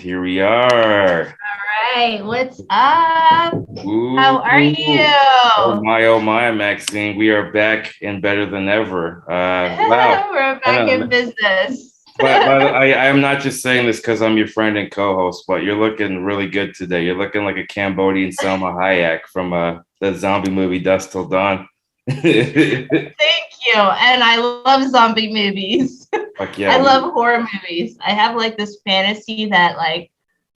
here we are. All right, what's up? Ooh, How are oh you? my, oh my, Maxine, we are back and better than ever. Wow. We're I back in know, business. but I am not just saying this because I'm your friend and co-host, but you're looking really good today. You're looking like a Cambodian Selma Hayek from the zombie movie Dusk Till Dawn. Fuck Thank you. And I love zombie movies. yeah. I love horror movies. I have like this fantasy that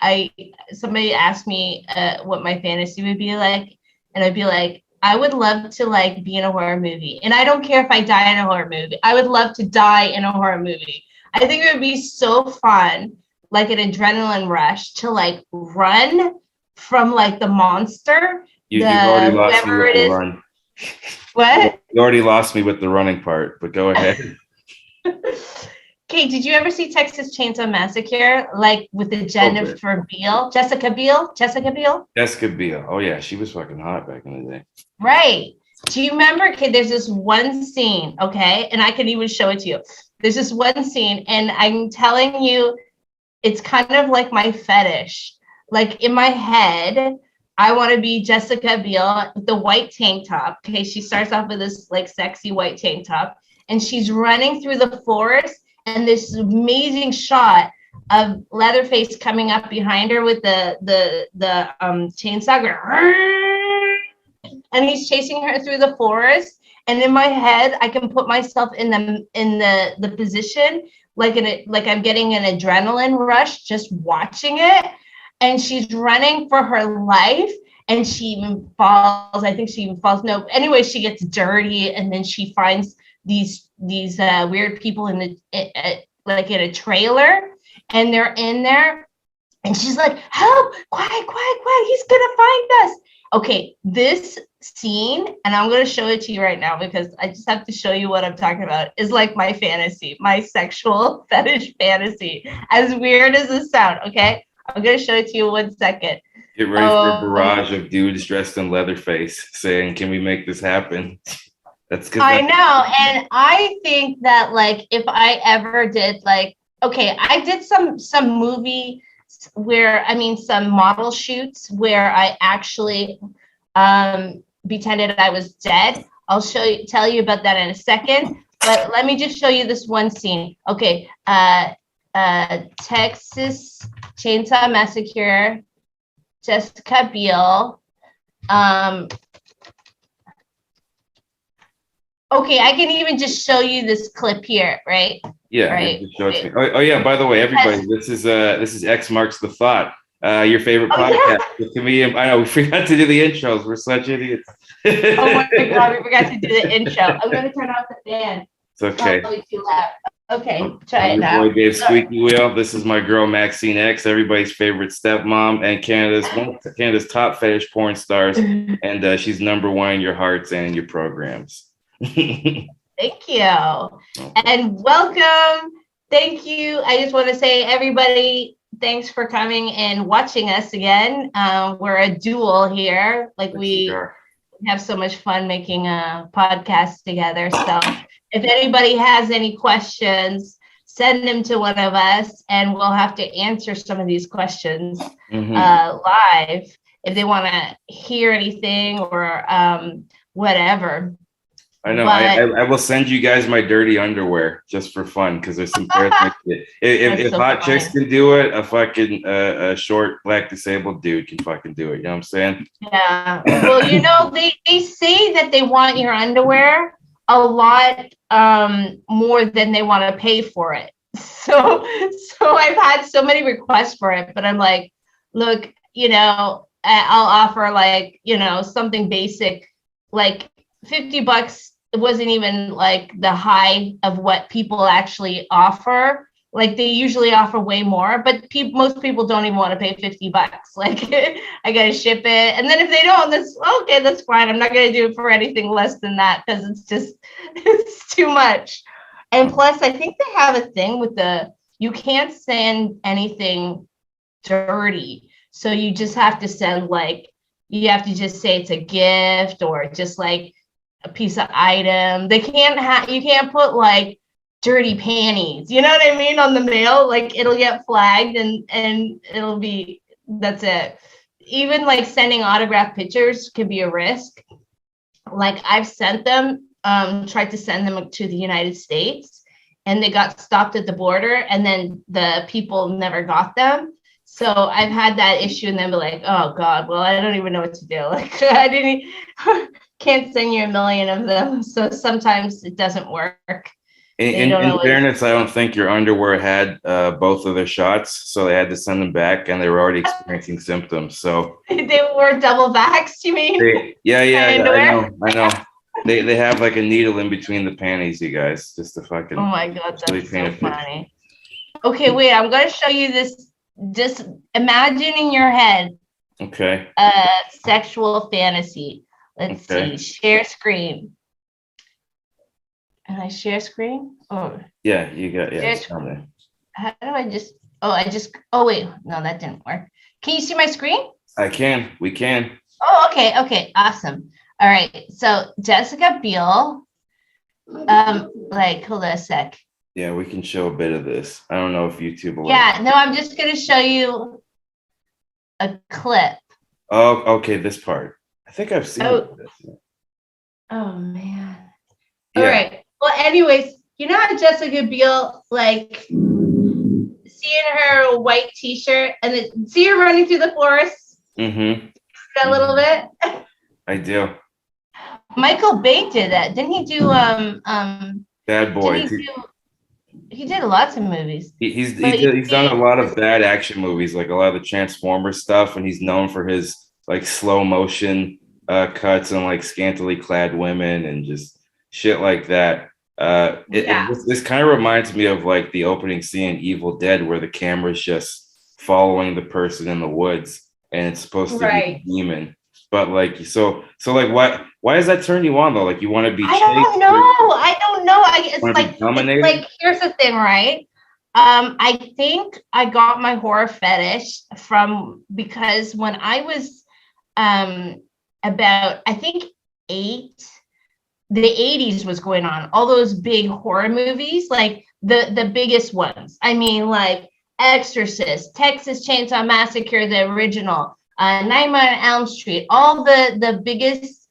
I somebody asked me what my fantasy would be like, and I'd be like, I would love to like be in a horror movie. And I don't care if I die in a horror movie. I would love to die in a horror movie. I think it would be so fun, like an adrenaline rush to like run from like the monster, You've already the lost me whoever with it the is. run. What? You already lost me with the running part, but go ahead. Kate, did you ever see Texas Chainsaw Massacre, like with the Jennifer Biel, Jessica Biel? Jessica Biel. Oh yeah, she was fucking hot back in the day. Right. Do you remember, Kate? There's this one scene, okay, and I can even show it to you. There's this one scene, and I'm telling you, it's kind of like my fetish. Like in my head, I want to be Jessica Biel with the white tank top. Okay, she starts off with this like sexy white tank top, and she's running through the forest, and this amazing shot of Leatherface coming up behind her with the chainsaw, and he's chasing her through the forest. And in my head, I can put myself in the position like I'm getting an adrenaline rush just watching it. And she's running for her life, and she even falls. I think she even falls. No, anyway, she gets dirty, and then she finds these weird people in like in a trailer, and they're in there, and she's like, "Help! Quiet, quiet, quiet! He's gonna find us!" Okay, this scene, and I'm gonna show it to you right now because I just have to show you what I'm talking about, is like my fantasy, my sexual fetish fantasy. As weird as this sound, okay? I'm gonna show it to you 1 second. Get ready for a barrage of dudes dressed in Leatherface saying, "Can we make this happen?" That's because I know, and I think that like if I ever did like, okay, I did some movie where some model shoots where I actually pretended I was dead. I'll tell you about that in a second, but let me just show you this one scene. Okay, Texas Chainsaw Massacre, Jessica Biel. Okay, I can even just show you this clip here, right? Yeah. Right. Oh yeah. By the way, everybody, this is X marks the thought. Your favorite podcast with comedian. I know we forgot to do the intros. We're such idiots. Oh my god, we forgot to do the intro. I'm gonna turn off the fan. It's okay. It's probably too loud. Okay, try it now. Boy Dave Squeaky Wheel. This is my girl Maxine X, everybody's favorite stepmom and Canada's top fetish porn stars, and she's #1 in your hearts and in your programs. Thank you. And welcome. Thank you. I just want to say, everybody, thanks for coming and watching us again. We're a duel here. Like we have so much fun making a podcast together. So if anybody has any questions, send them to one of us and we'll have to answer some of these questions live if they want to hear anything or whatever. I know. I will send you guys my dirty underwear just for fun because there's some pairs. If so hot chicks can do it, a fucking a short black disabled dude can fucking do it. You know what I'm saying? Yeah. Well, you know, they say that they want your underwear a lot more than they want to pay for it. So I've had so many requests for it, but I'm like, look, you know, I'll offer like, you know, something basic, like $50. It wasn't even like the high of what people actually offer. Like they usually offer way more, but most people don't even want to pay $50. Like I gotta ship it, and then if they don't, that's okay. That's fine. I'm not gonna do it for anything less than that because it's too much. And plus, I think they have a thing with you can't send anything dirty, so you just have to send you have to just say it's a gift or just like a piece of item. You can't put like dirty panties. You know what I mean? On the mail, like it'll get flagged and it'll be, that's it. Even like sending autographed pictures could be a risk. Like I've sent them, tried to send them to the United States and they got stopped at the border and then the people never got them. So I've had that issue and then be like, oh God, well, I don't even know what to do. Like can't send you a million of them. So sometimes it doesn't work. In fairness, I don't think your underwear had both of their shots, so they had to send them back, and they were already experiencing symptoms. So they were double vaxxed, you mean? Yeah, I know. They have like a needle in between the panties, you guys, just to fucking. Oh my God, that's so funny. Okay, wait, I'm gonna show you this. Just imagine in your head. Okay. A sexual fantasy. Let's see. Share screen. And I share screen? Oh. Yeah, you got, yeah. It's on there. How do oh, wait. No, that didn't work. Can you see my screen? I can. We can. Oh, okay. Okay. Awesome. All right. So Jessica Biel, hold on a sec. Yeah, we can show a bit of this. I don't know if YouTube will. Yeah, no, I'm just going to show you a clip. Oh, okay. This part. I think I've seen this. Oh, man. Yeah. All right. Well, anyways, you know how Jessica Biel, like, seeing her white t-shirt and then see her running through the forest? Mm-hmm. That little bit? I do. Michael Bay did that. Didn't he do, Bad Boy. He did lots of movies. He's done a lot of bad action movies, like a lot of the Transformers stuff, and he's known for his, like, slow motion cuts and, like, scantily clad women and just shit like that. This kind of reminds me of like the opening scene in Evil Dead where the camera's just following the person in the woods and it's supposed to be a demon. But like so like why does that turn you on though? Like you want to be I don't know. It's like here's the thing, right? I think I got my horror fetish because when I was about I think 8, the 80s was going on, all those big horror movies, like the biggest ones. I mean, like Exorcist, Texas Chainsaw Massacre, the original, Nightmare on Elm Street, all the biggest,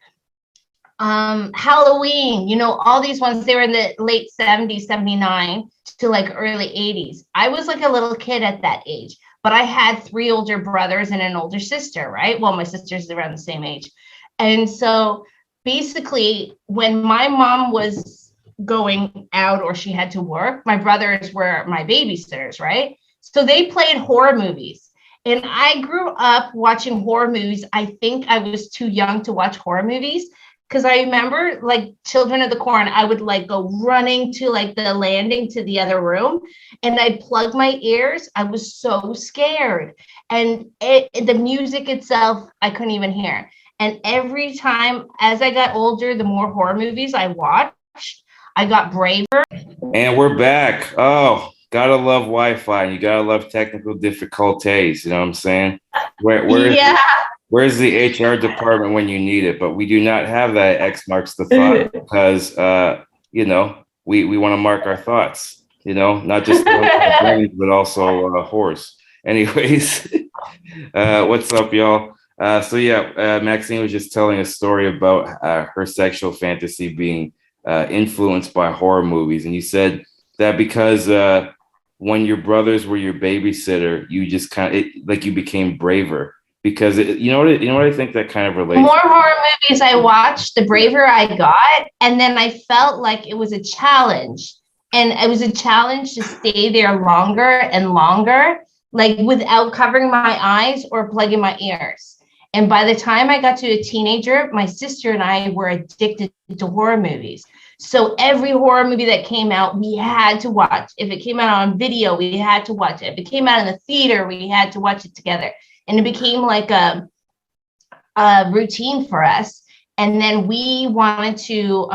Halloween, you know, all these ones, they were in the late 70s, 79 to like early 80s. I was like a little kid at that age, but I had 3 older brothers and an older sister, right? Well, my sister's around the same age. And so basically, when my mom was going out or she had to work, my brothers were my babysitters, right? So they played horror movies. And I grew up watching horror movies. I think I was too young to watch horror movies because I remember like Children of the Corn, I would like go running to like the landing to the other room and I'd plug my ears. I was so scared. And the music itself, I couldn't even hear. And every time as I got older, the more horror movies I watched, I got braver. And we're back. Oh, gotta love Wi-Fi and you gotta love technical difficulties. You know what I'm saying? Where's the HR department when you need it? But we do not have that X marks the thought because, you know, we want to mark our thoughts, you know, not just brains, but also horse. Anyways, what's up, y'all? Maxine was just telling a story about her sexual fantasy being influenced by horror movies. And you said that because when your brothers were your babysitter, you just you became braver because you know what I think that kind of relates. The more horror movies I watched, the braver I got. And then I felt like it was a challenge. And it was a challenge to stay there longer and longer, like without covering my eyes or plugging my ears. And by the time I got to a teenager, my sister and I were addicted to horror movies. So every horror movie that came out, we had to watch. If it came out on video, we had to watch it. If it came out in the theater, we had to watch it together. And it became like a routine for us. And then we wanted to,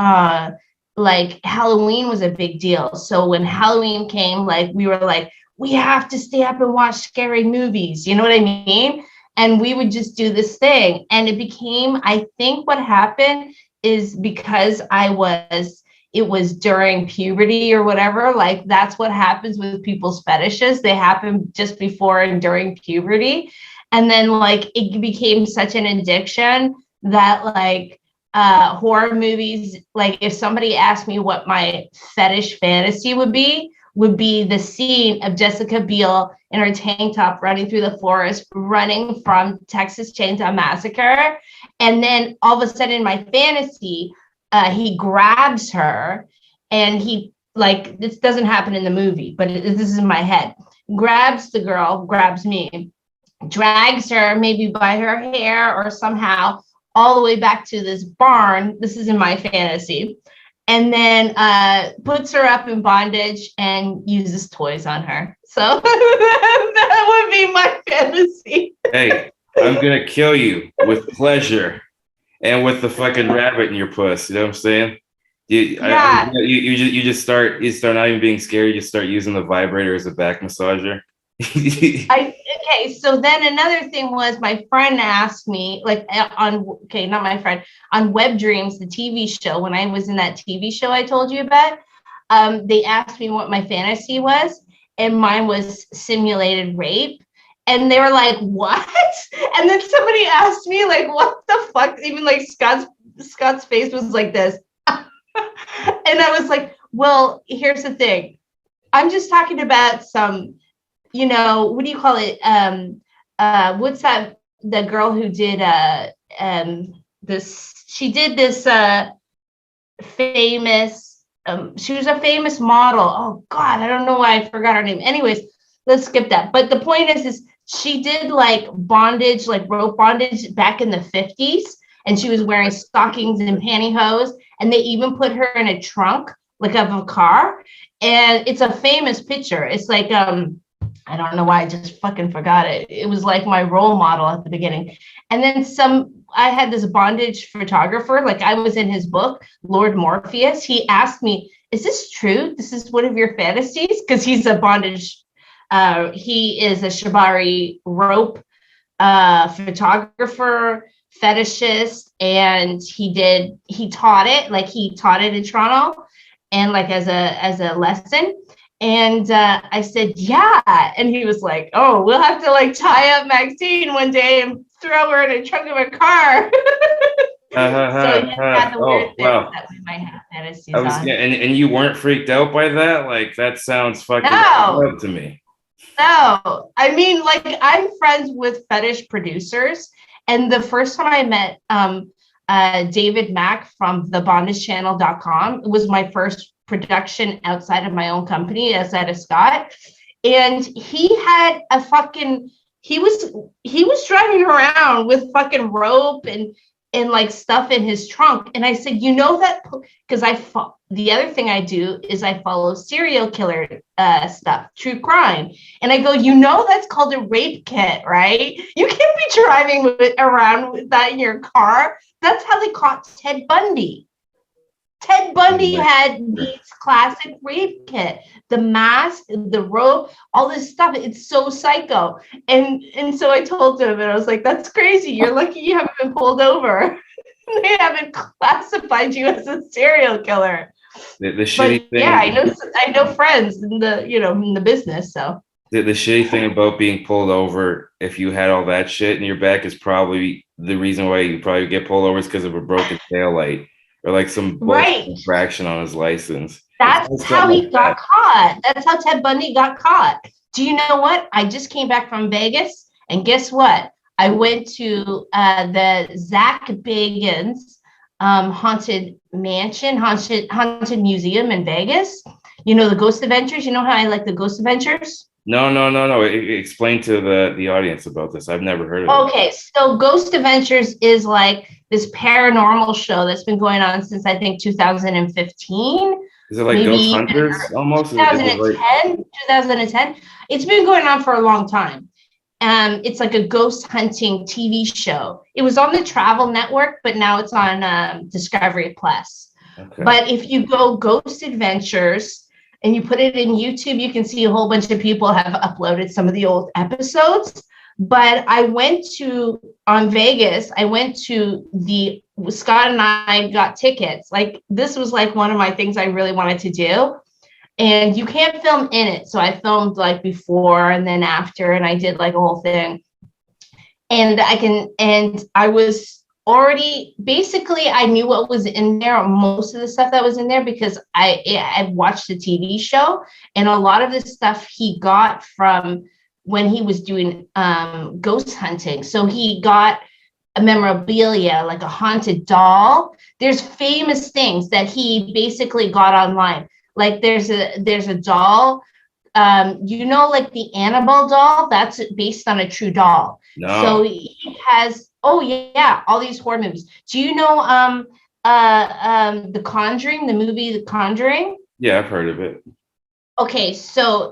like Halloween was a big deal. So when Halloween came, like we were like, we have to stay up and watch scary movies. You know what I mean? And we would just do this thing. And it became, I think what happened is because I was it was during puberty or whatever. Like that's what happens with people's fetishes. They happen just before and during puberty. And then like it became such an addiction that like horror movies, like if somebody asked me what my fetish fantasy would be the scene of Jessica Biel in her tank top running through the forest, running from Texas Chainsaw Massacre. And then all of a sudden in my fantasy, he grabs her and he, like, this doesn't happen in the movie, but this is in my head, grabs the girl, grabs me, drags her maybe by her hair or somehow all the way back to this barn. This is in my fantasy. And then puts her up in bondage and uses toys on her. So that would be my fantasy. Hey, I'm gonna kill you with pleasure and with the fucking rabbit in your puss. You know what I'm saying? You just start not even being scared. You just start using the vibrator as a back massager. Okay, so then another thing was my friend asked me, like not my friend, on Web Dreams, the TV show, when I was in that TV show I told you about, they asked me what my fantasy was, and mine was simulated rape. And they were like, what? And then somebody asked me, like, what the fuck? Even like Scott's face was like this. And I was like, well, here's the thing. I'm just talking about some, you know, what do you call it? What's that? The girl who did this, she did this famous, she was a famous model. Oh God, I don't know why I forgot her name. Anyways, let's skip that. But the point is she did like bondage, like rope bondage back in the 50s. And she was wearing stockings and pantyhose. And they even put her in a trunk, like of a car. And it's a famous picture. It's like, I don't know why I just fucking forgot it. It was like my role model at the beginning. And then I had this bondage photographer, like I was in his book, Lord Morpheus. He asked me, is this true? This is one of your fantasies? Because he's a bondage, he is a shibari rope photographer, fetishist, and he taught it in Toronto and like as a lesson. And I said, yeah. And he was like, oh, we'll have to like tie up Maxine one day and throw her in the trunk of a car. That we might have fantasies on. And you weren't freaked out by that? Like, that sounds fucking up to me. No, I mean, like, I'm friends with fetish producers. And the first time I met David Mack from thebondagechannel.com, it was my first production outside of my own company, outside of Scott. And he had he was driving around with fucking rope and like stuff in his trunk. And I said, you know that, because the other thing I do is I follow serial killer stuff, true crime. And I go, you know, that's called a rape kit, right? You can't be driving around with that in your car. That's how they caught Ted Bundy. Ted Bundy had these classic rape kit, the mask, the rope, all this stuff. It's so psycho. And so I told him, and I was like, that's crazy. You're lucky you haven't been pulled over. They haven't classified you as a serial killer. The shitty thing. Yeah, I know friends in the business. So the shitty thing about being pulled over, if you had all that shit in your back, is probably the reason why you probably get pulled over is because of a broken taillight. Or like some infraction on his license. That's how he got caught. That's how Ted Bundy got caught. Do you know what? I just came back from Vegas, and guess what? I went to the Zach Bagans haunted mansion, haunted museum in Vegas. You know, the Ghost Adventures. You know how I like the Ghost Adventures? No. Explain to the audience about this. I've never heard of it. Okay, so Ghost Adventures is like this paranormal show that's been going on since I think 2015. Is it like Ghost Hunters almost? 2010. It's been going on for a long time. It's like a ghost hunting TV show. It was on the Travel Network, but now it's on Discovery Plus. Okay. But if you go Ghost Adventures and you put it in YouTube, you can see a whole bunch of people have uploaded some of the old episodes. But I went to the Scott and I got tickets. Like, this was like one of my things I really wanted to do. And you can't film in it. So I filmed like before and then after, and I did like a whole thing. And I was already, basically, I knew what was in there, most of the stuff that was in there, because I watched the TV show, and a lot of the stuff he got from when he was doing ghost hunting. So he got a memorabilia, like a haunted doll. There's famous things that he basically got online. Like there's a doll, like the Annabelle doll, that's based on a true doll. No. So he has, oh yeah, all these horror movies. Do you know The Conjuring, the movie The Conjuring? Yeah, I've heard of it. Okay, so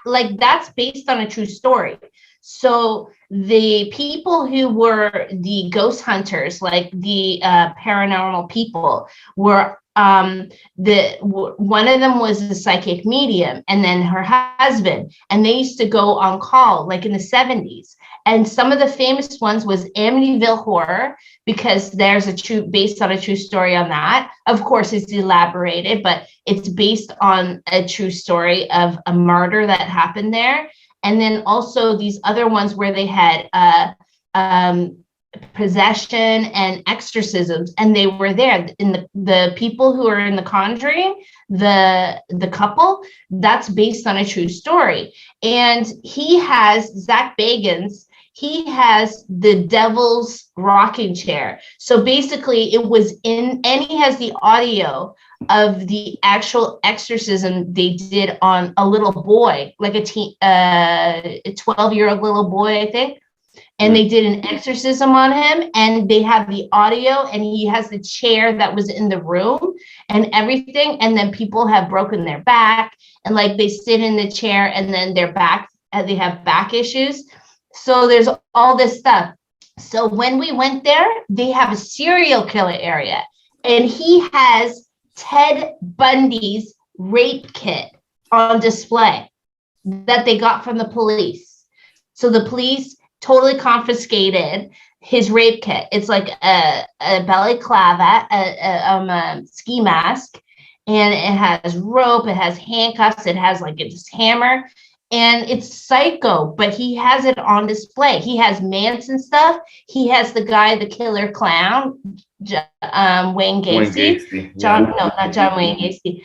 that's based on a true story. So the people who were the ghost hunters, like the paranormal people, were one of them was a psychic medium, and then her husband, and they used to go on call like in the 70s. And some of the famous ones was Amityville Horror, because there's based on a true story on that. Of course, it's elaborated, but it's based on a true story of a murder that happened there. And then also these other ones where they had possession and exorcisms, and they were there. In the people who are in The Conjuring, the couple, that's based on a true story. And Zach Bagans, he has the devil's rocking chair. So basically it was and he has the audio of the actual exorcism they did on a little boy, like a 12-year-old little boy, I think. And they did an exorcism on him, and they have the audio, and he has the chair that was in the room and everything. And then people have broken their back, and like they sit in the chair, and then their back, they have back issues. So there's all this stuff. So when we went there, they have a serial killer area, and he has Ted Bundy's rape kit on display that they got from the police. So the police totally confiscated his rape kit. It's like a balaclava, a ski mask, and it has rope, it has handcuffs, it has like a hammer, and it's psycho, but he has it on display. He has Manson stuff. He has the guy, the killer clown, Wayne Gacy. Not John Wayne Gacy.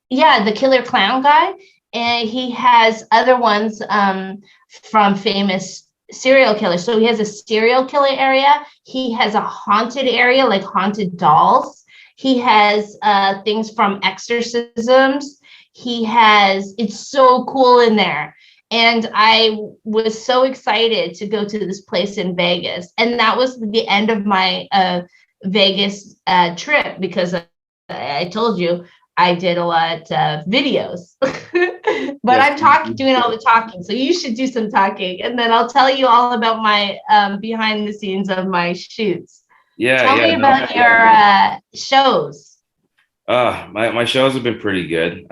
Yeah, the killer clown guy. And he has other ones from famous serial killers. So he has a serial killer area. He has a haunted area, like haunted dolls. He has things from exorcisms. It's so cool in there. And I was so excited to go to this place in Vegas. And that was the end of my Vegas trip, because I told you I did a lot of videos. But yes, I'm doing all the talking. So you should do some talking. And then I'll tell you all about my behind the scenes of my shoots. Tell me about your shows. My shows have been pretty good.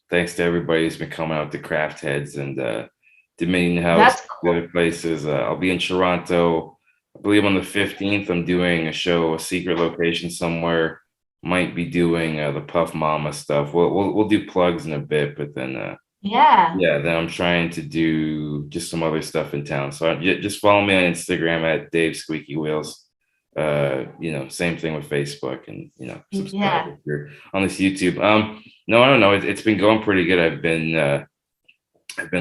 Thanks to everybody who's been coming out to Craft Heads and Dominion House. That's cool. Other places. I'll be in Toronto, I believe on the 15th. I'm doing a show, a secret location somewhere. Might be doing the Puff Mama stuff. We'll do plugs in a bit, but then then I'm trying to do just some other stuff in town. So just follow me on Instagram at Dave Squeaky Wheels. Same thing with Facebook, and subscribe if you're on this YouTube. No, I don't know. It's been going pretty good. I've been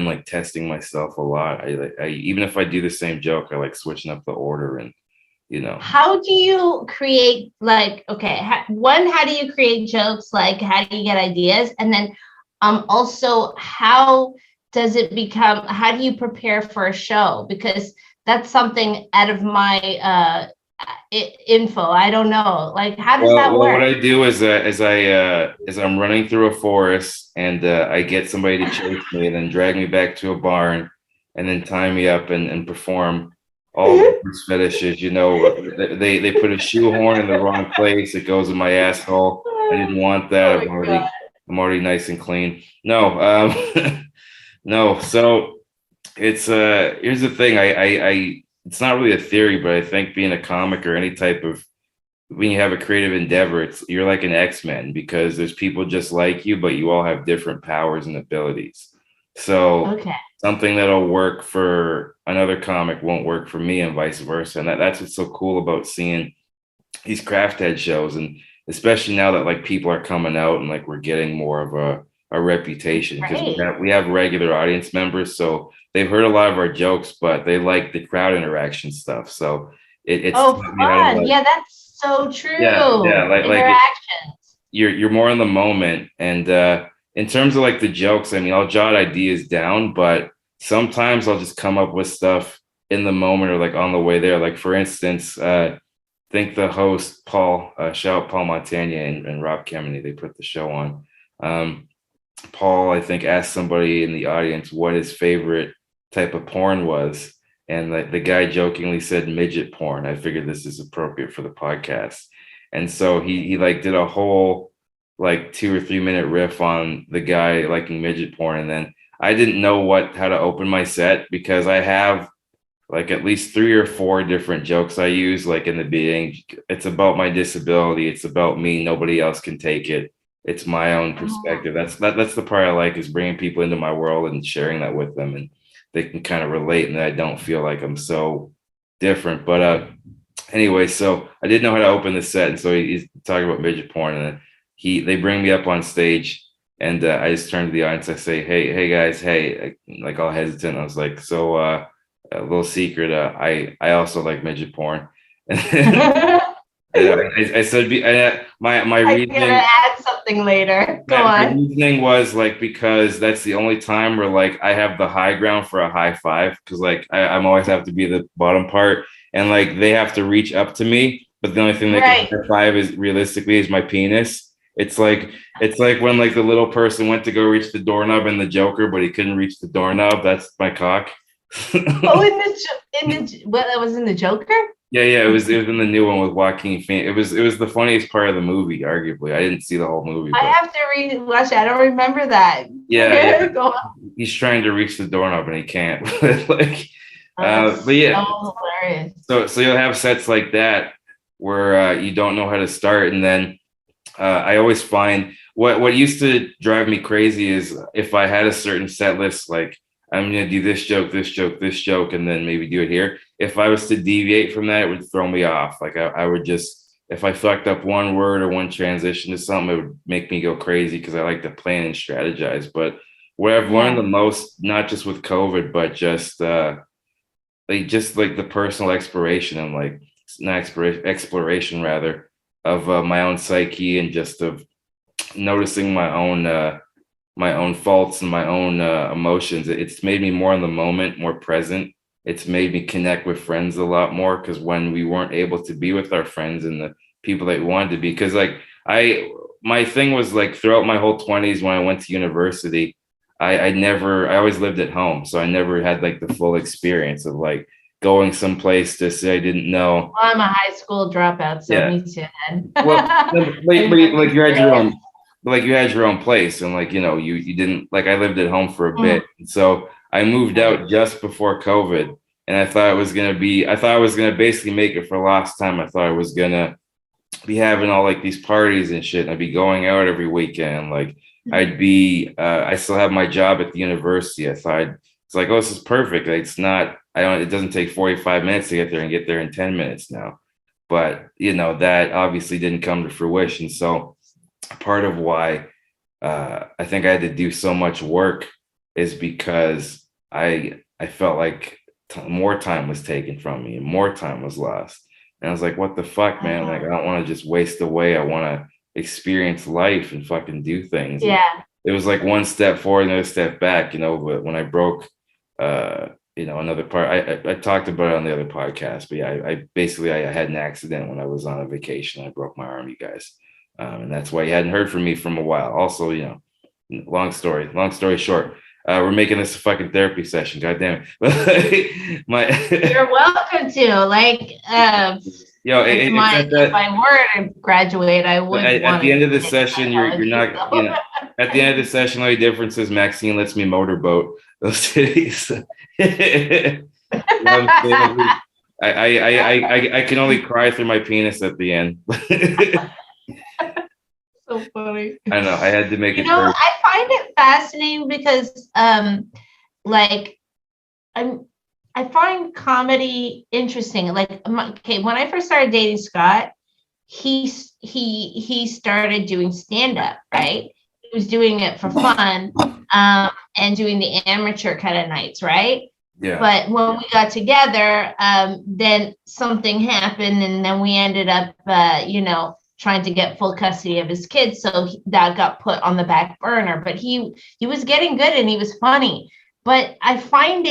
like testing myself a lot. I even if I do the same joke, I like switching up the order and. How do you create, like, okay, how do you create jokes? Like, how do you get ideas? And then also, how do you prepare for a show? Because that's something out of my info. I don't know. Like, how does that work? What I do is I'm running through a forest, and I get somebody to chase me and then drag me back to a barn and then tie me up and perform all these fetishes. They put a shoehorn in the wrong place. It goes in my asshole. I didn't want that. I'm already nice and clean. No, no. So it's here's the thing. I it's not really a theory, but I think being a comic or any type of when you have a creative endeavor, you're like an X-Men because there's people just like you, but you all have different powers and abilities. So something that'll work for another comic won't work for me, and vice versa. And that's what's so cool about seeing these craft head shows, and especially now that like people are coming out and like we're getting more of a reputation because we have regular audience members, so they've heard a lot of our jokes, but they like the crowd interaction stuff. So it's fun. Yeah, that's so true. Yeah, like you're more in the moment. And in terms of like the jokes, I mean, I'll jot ideas down, but sometimes I'll just come up with stuff in the moment or like on the way there. Like for instance, I think the host Paul, shout out Paul Montagna and Rob Kemeny, they put the show on. Paul, I think, asked somebody in the audience what his favorite type of porn was. And the guy jokingly said midget porn. I figured this is appropriate for the podcast. And so he like did a whole like 2 or 3 minute riff on the guy liking midget porn. And then I didn't know how to open my set because I have like at least 3 or 4 different jokes I use like in the beginning. It's about my disability. It's about me. Nobody else can take it. It's my own perspective. That's the part I like, is bringing people into my world and sharing that with them, and they can kind of relate, and I don't feel like I'm so different. But anyway, so I didn't know how to open the set, and so he's talking about midget porn, and they bring me up on stage, and I just turn to the audience. I say, hey guys, hey, like all hesitant. I was like, so a little secret, I also like midget porn. I said my reasoning. I'm gonna add something later. Go on. My reasoning was like because that's the only time where like I have the high ground for a high five, because like I'm always have to be the bottom part, and like they have to reach up to me, but the only thing they can high five is realistically is my penis. It's like when like the little person went to go reach the doorknob in the Joker, but he couldn't reach the doorknob. That's my cock. That was in the Joker? Yeah, it was in the new one with Joaquin Phoenix. It was the funniest part of the movie, arguably. I didn't see the whole movie. I have to watch it. I don't remember that. Yeah. Go on. He's trying to reach the doorknob and he can't. Like, but yeah. So hilarious. So you'll have sets like that where you don't know how to start, and then I always find what used to drive me crazy is if I had a certain set list, like I'm gonna do this joke, and then maybe do it here. If I was to deviate from that, it would throw me off. Like I would just, if I fucked up one word or one transition to something, it would make me go crazy because I like to plan and strategize. But what I've learned the most, not just with COVID, but just like the personal exploration and like exploration rather of my own psyche, and just of noticing my own faults and my own emotions. It's made me more in the moment, more present. It's made me connect with friends a lot more, because when we weren't able to be with our friends and the people that we wanted to be, because like my thing was like throughout my whole 20s when I went to university, I always lived at home. So I never had like the full experience of like going someplace to say I didn't know. Well, I'm a high school dropout, so me too. Well, like you had your own. Like you had your own place, and like, you know, you didn't, like I lived at home for a bit. And so I moved out just before COVID, and I thought I was going to basically make it for last time. I thought I was going to be having all like these parties and shit. And I'd be going out every weekend. Like I'd be, I still have my job at the university. I thought it's like, oh, this is perfect. Like, it doesn't take 45 minutes to get there, and get there in 10 minutes now. But you know, that obviously didn't come to fruition. So part of why I think I had to do so much work is because I felt like more time was taken from me and more time was lost. And I was like, what the fuck, man? Like, I don't want to just waste away. I want to experience life and fucking do things. Yeah. And it was like one step forward, another step back, you know. But when I broke, you know, another part, I talked about it on the other podcast, but yeah, I had an accident when I was on a vacation. I broke my arm, you guys. And that's why you hadn't heard from me from a while. Also, you know, long story short, we're making this a fucking therapy session. God damn it. You're welcome to. Like, if I were to graduate, I would. At the end of the session, you're not. You know, at the end of the session, the only difference is Maxine lets me motorboat those cities. I can only cry through my penis at the end. So funny. I know. I had to make it. I find it fascinating because, like, I find comedy interesting. Like, okay, when I first started dating Scott, he started doing stand-up, right? He was doing it for fun, and doing the amateur kind of nights, right? Yeah. But when we got together, then something happened, and then we ended up, trying to get full custody of his kids. So that got put on the back burner. But he was getting good and he was funny. But I find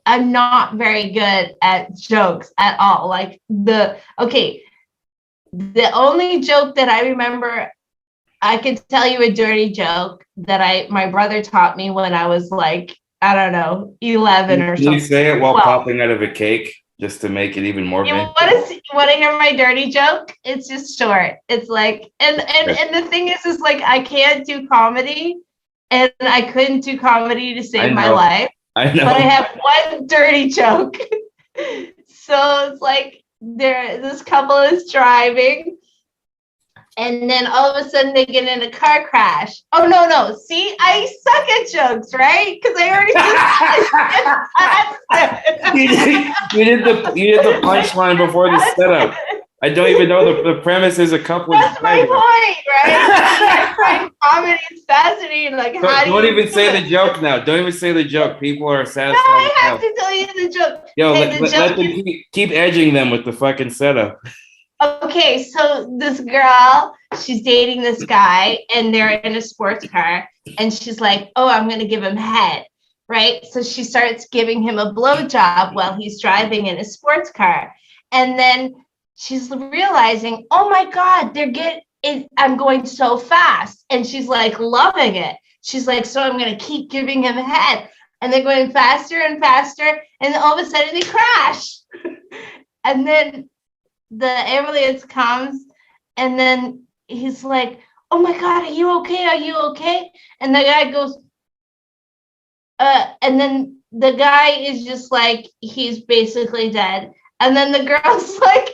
I'm not very good at jokes at all. Like the only joke that I remember, I could tell you a dirty joke that my brother taught me when I was like, I don't know, 11 or something. Can you say it while popping out of a cake just to make it even more? You want to hear my dirty joke? It's just short. It's like, and the thing is like, I can't do comedy, and I couldn't do comedy to save my life. I know. But I have one dirty joke. So it's like this couple is driving, and then all of a sudden they get in a car crash. Oh no! See, I suck at jokes, right? Because I already you did the punchline before the setup. I don't even know the premise is a couple. That's my point, right? I find comedy is fascinating. Like, don't even say the joke now. Don't even say the joke. People are satisfied. No, I have to tell you the joke. Yo, let them keep edging them with the fucking setup. Okay, so this girl, she's dating this guy, and they're in a sports car, and she's like, "Oh, I'm gonna give him head." Right? So she starts giving him a blowjob while he's driving in a sports car, and then she's realizing, oh my God, I'm going so fast. And she's like loving it. She's like, so I'm going to keep giving him head. And they're going faster and faster. And all of a sudden they crash. And then the ambulance comes, and then he's like, oh my God, are you okay? Are you okay? And the guy goes, and then the guy is just like, he's basically dead. And then the girl's like,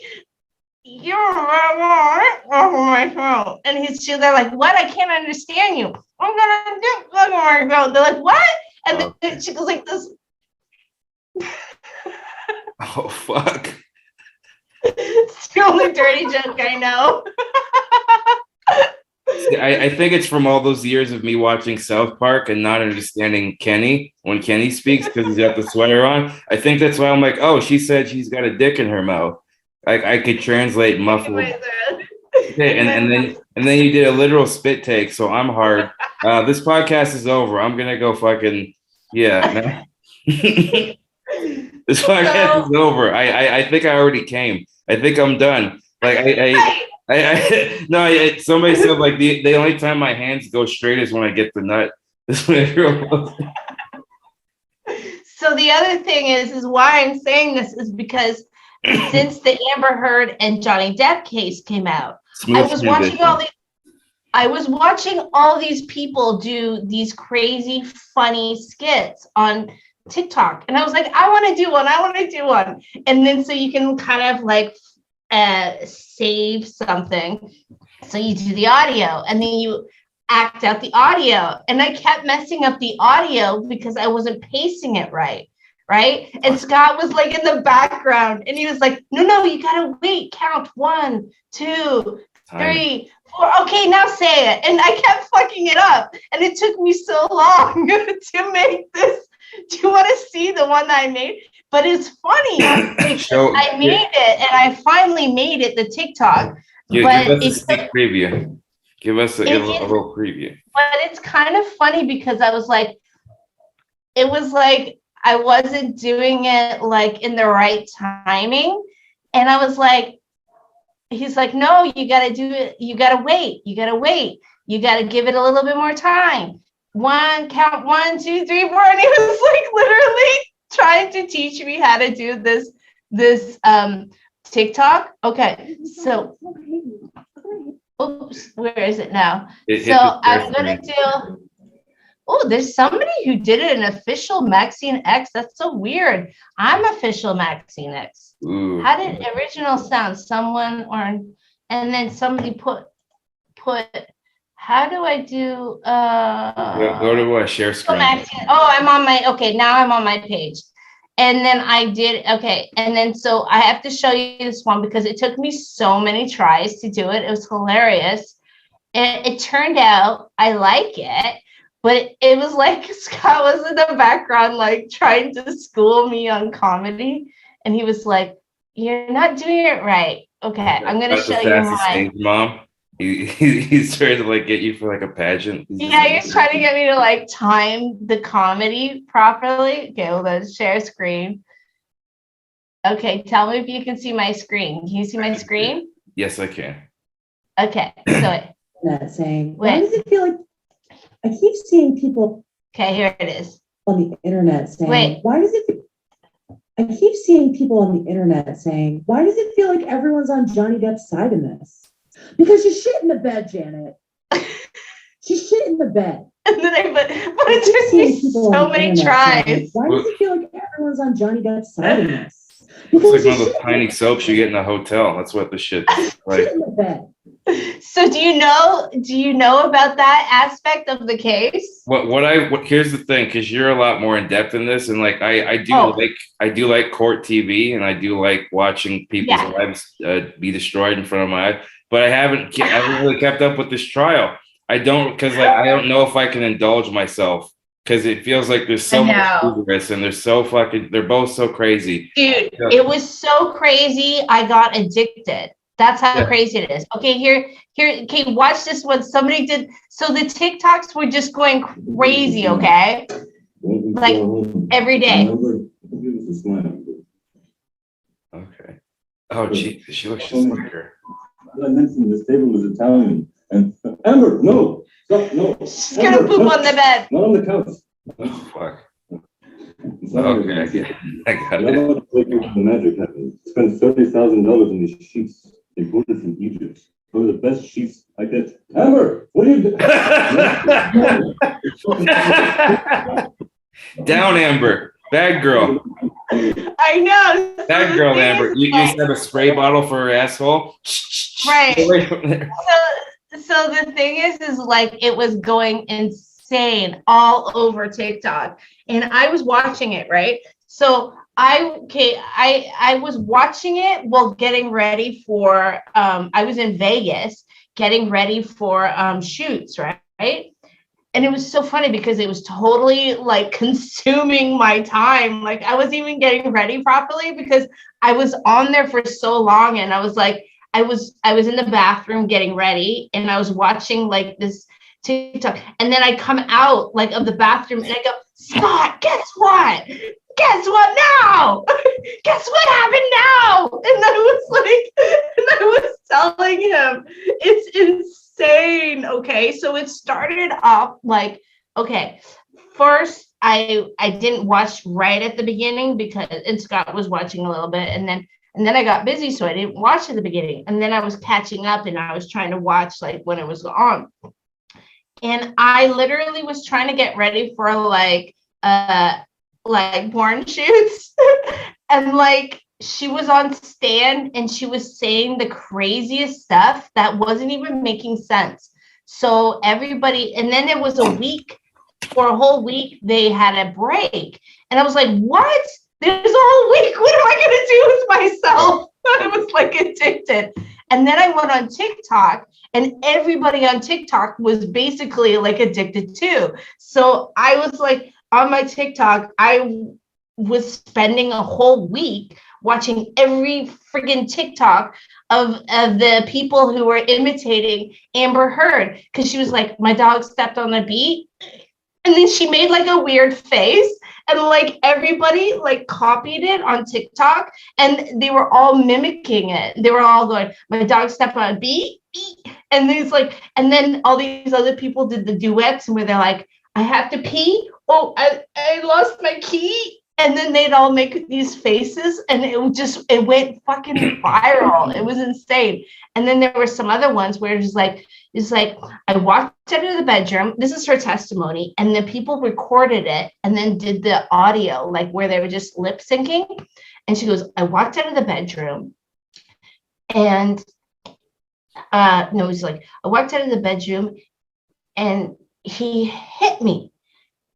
you're over my throat. And she's there like, what? I can't understand you. I'm gonna get over my throat. They're like, what? And then she goes like this. Oh fuck. It's the only dirty joke I know. I think it's from all those years of me watching South Park and not understanding Kenny when Kenny speaks because he's got the sweater on. I think that's why I'm like, oh, she said she's got a dick in her mouth. I could translate muffled. Okay, and then you did a literal spit take, so I'm hard. This podcast is over. I'm gonna go fucking This podcast is over. I think I already came. I think I'm done. Like somebody said like the only time my hands go straight is when I get the nut. So the other thing is why I'm saying this is because since the Amber Heard and Johnny Depp case came out, I was watching all these people do these crazy funny skits on TikTok, and I was like, I want to do one. And then so you can kind of like save something, so you do the audio and then you act out the audio, and I kept messing up the audio because I wasn't pacing it right. And Scott was like in the background, and he was like, no, you gotta wait, count 1, 2, 3, 4. Okay, now say it. And I kept fucking it up, and it took me so long to make this. Do you want to see the one that I made? But it's funny because I made it, and I finally made it, the TikTok. Give us a sneak preview. Give us a little preview. But it's kind of funny because it was like I wasn't doing it like in the right timing. And I was like, he's like, no, you got to do it. You got to wait. You got to give it a little bit more time. Count 1, 2, 3, 4. And he was like literally trying to teach me how to do this TikTok. Okay. So, oops, where is it now? I'm going to do, Oh, there's somebody who did it, an official Maxine X. That's so weird. I'm official Maxine X. Ooh. How did original sound? Someone or, and then somebody put, how do I do, Go to share screen. Maxine. Oh, I'm on my, okay, now I'm on my page. And then I did, okay. And then, so I have to show you this one because it took me so many tries to do it. It was hilarious. And it turned out I like it, but it was like Scott was in the background, like trying to school me on comedy. And he was like, you're not doing it right. Okay, I'm going to show you mine. Mom. He's trying to like get you for like a pageant. He's trying to get me to like time the comedy properly. Okay, well, let's share screen. Okay, tell me if you can see my screen. Can you see my screen? Yes, I can. Okay, so that saying, why does it feel like I keep seeing people? Okay, here it is on the internet saying, why does it? I keep seeing people on the internet saying, why does it feel like everyone's on Johnny Depp's side in this? Because she's shit in the bed, Janet. She's shit in the bed. And then but it took me so many tries. Saying, why does it feel like everyone's on Johnny Depp's side in this? Because it's like one of those tiny soaps you get in a hotel. That's what the shit is like. Shit in the bed. So do you know about that aspect of the case? Here's the thing, because you're a lot more in depth in this, and like I do like court TV, and I do like watching people's lives be destroyed in front of my eyes. But I haven't really kept up with this trial. I don't, because like I don't know if I can indulge myself, because it feels like there's so much progress, and they're both so crazy. Dude, it was so crazy. I got addicted. That's how crazy it is. Okay, here. Okay, watch this one. Somebody did. So the TikToks were just going crazy. Okay, like every day. Okay. Oh, geez, she looks just like her. I mentioned this table was Italian, and Amber, no, stop, no. She's gonna poop on the bed. Not on the couch. Oh fuck. Okay, I got it. I'm about to take you to the magic happens. Spend $30,000 on these sheets. They brought it from Egypt. Those are the best sheets I get. Amber, what are you doing? Down, Amber. Bad girl. I know. Bad girl, Amber. You used to have a spray bottle for her asshole. Right. So the thing is like it was going insane all over TikTok, and I was watching it, right? So I was watching it while getting ready for I was in Vegas getting ready for shoots, right? And it was so funny because it was totally like consuming my time. Like I wasn't even getting ready properly because I was on there for so long, and I was like, I was in the bathroom getting ready, and I was watching like this TikTok, and then I come out like of the bathroom and I go, Scott, guess what? Guess what now? Guess what happened now? And I was telling him, it's insane. Okay, so it started off like, okay, first I didn't watch right at the beginning because and Scott was watching a little bit, and then I got busy, so I didn't watch at the beginning, and then I was catching up, and I was trying to watch like when it was on, and I literally was trying to get ready for like porn shoots, and like she was on stand and she was saying the craziest stuff that wasn't even making sense. So everybody, and then it was a week, for a whole week they had a break, and I was like, what? There's a whole week. What am I going to do with myself? I was like addicted. And then I went on TikTok, and everybody on TikTok was basically like addicted too. So I was like on my TikTok, I was spending a whole week watching every friggin' TikTok of the people who were imitating Amber Heard, because she was like, my dog stepped on the beat. And then she made like a weird face, and like everybody like copied it on TikTok, and they were all mimicking it. They were all going, my dog stepped on a beat, and these like, and then all these other people did the duets where they're like, I have to pee. Oh, I lost my key. And then they'd all make these faces, and it went fucking viral. It was insane. And then there were some other ones where it was like, It's like, I walked out of the bedroom. This is her testimony. And then people recorded it and then did the audio, like where they were just lip syncing. And she goes, I walked out of the bedroom and no, he's like, I walked out of the bedroom and he hit me.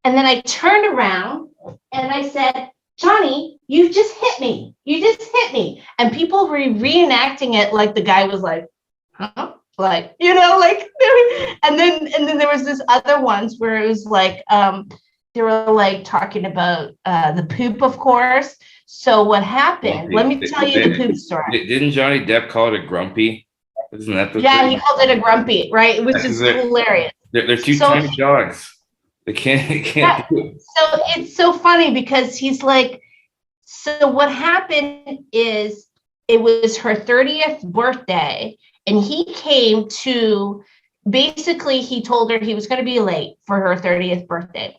And then I turned around and I said, Johnny, you just hit me. You just hit me. And people were reenacting it like the guy was like, huh? Like, you know, like, and then there was this other ones where it was like, they were like talking about the poop, of course. So what happened? Let me tell you the poop story. Didn't Johnny Depp call it a grumpy? Isn't that the thing? He called it a grumpy, right? Which is hilarious. They're two tiny dogs. They can't do it. So it's so funny because he's like, so what happened is it was her 30th birthday and he came to, basically he told her he was going to be late for her 30th birthday.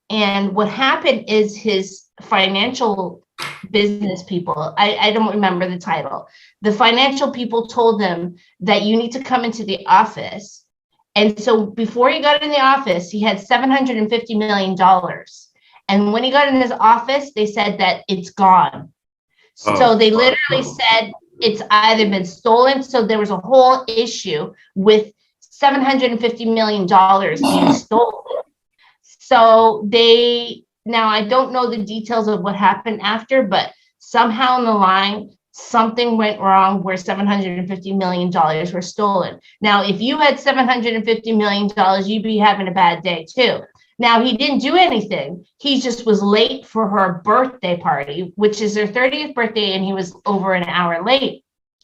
And what happened is his financial business people, I don't remember the title. The financial people told him that you need to come into the office. And so before he got in the office, he had $750 million. And when he got in his office, they said that it's gone. So they literally said it's either been stolen. So there was a whole issue with $750 million being stolen. So now I don't know the details of what happened after, but somehow in the line, something went wrong where $750 million were stolen. Now, if you had $750 million, you'd be having a bad day too. Now, he didn't do anything. He just was late for her birthday party, which is her 30th birthday, and he was over an hour late.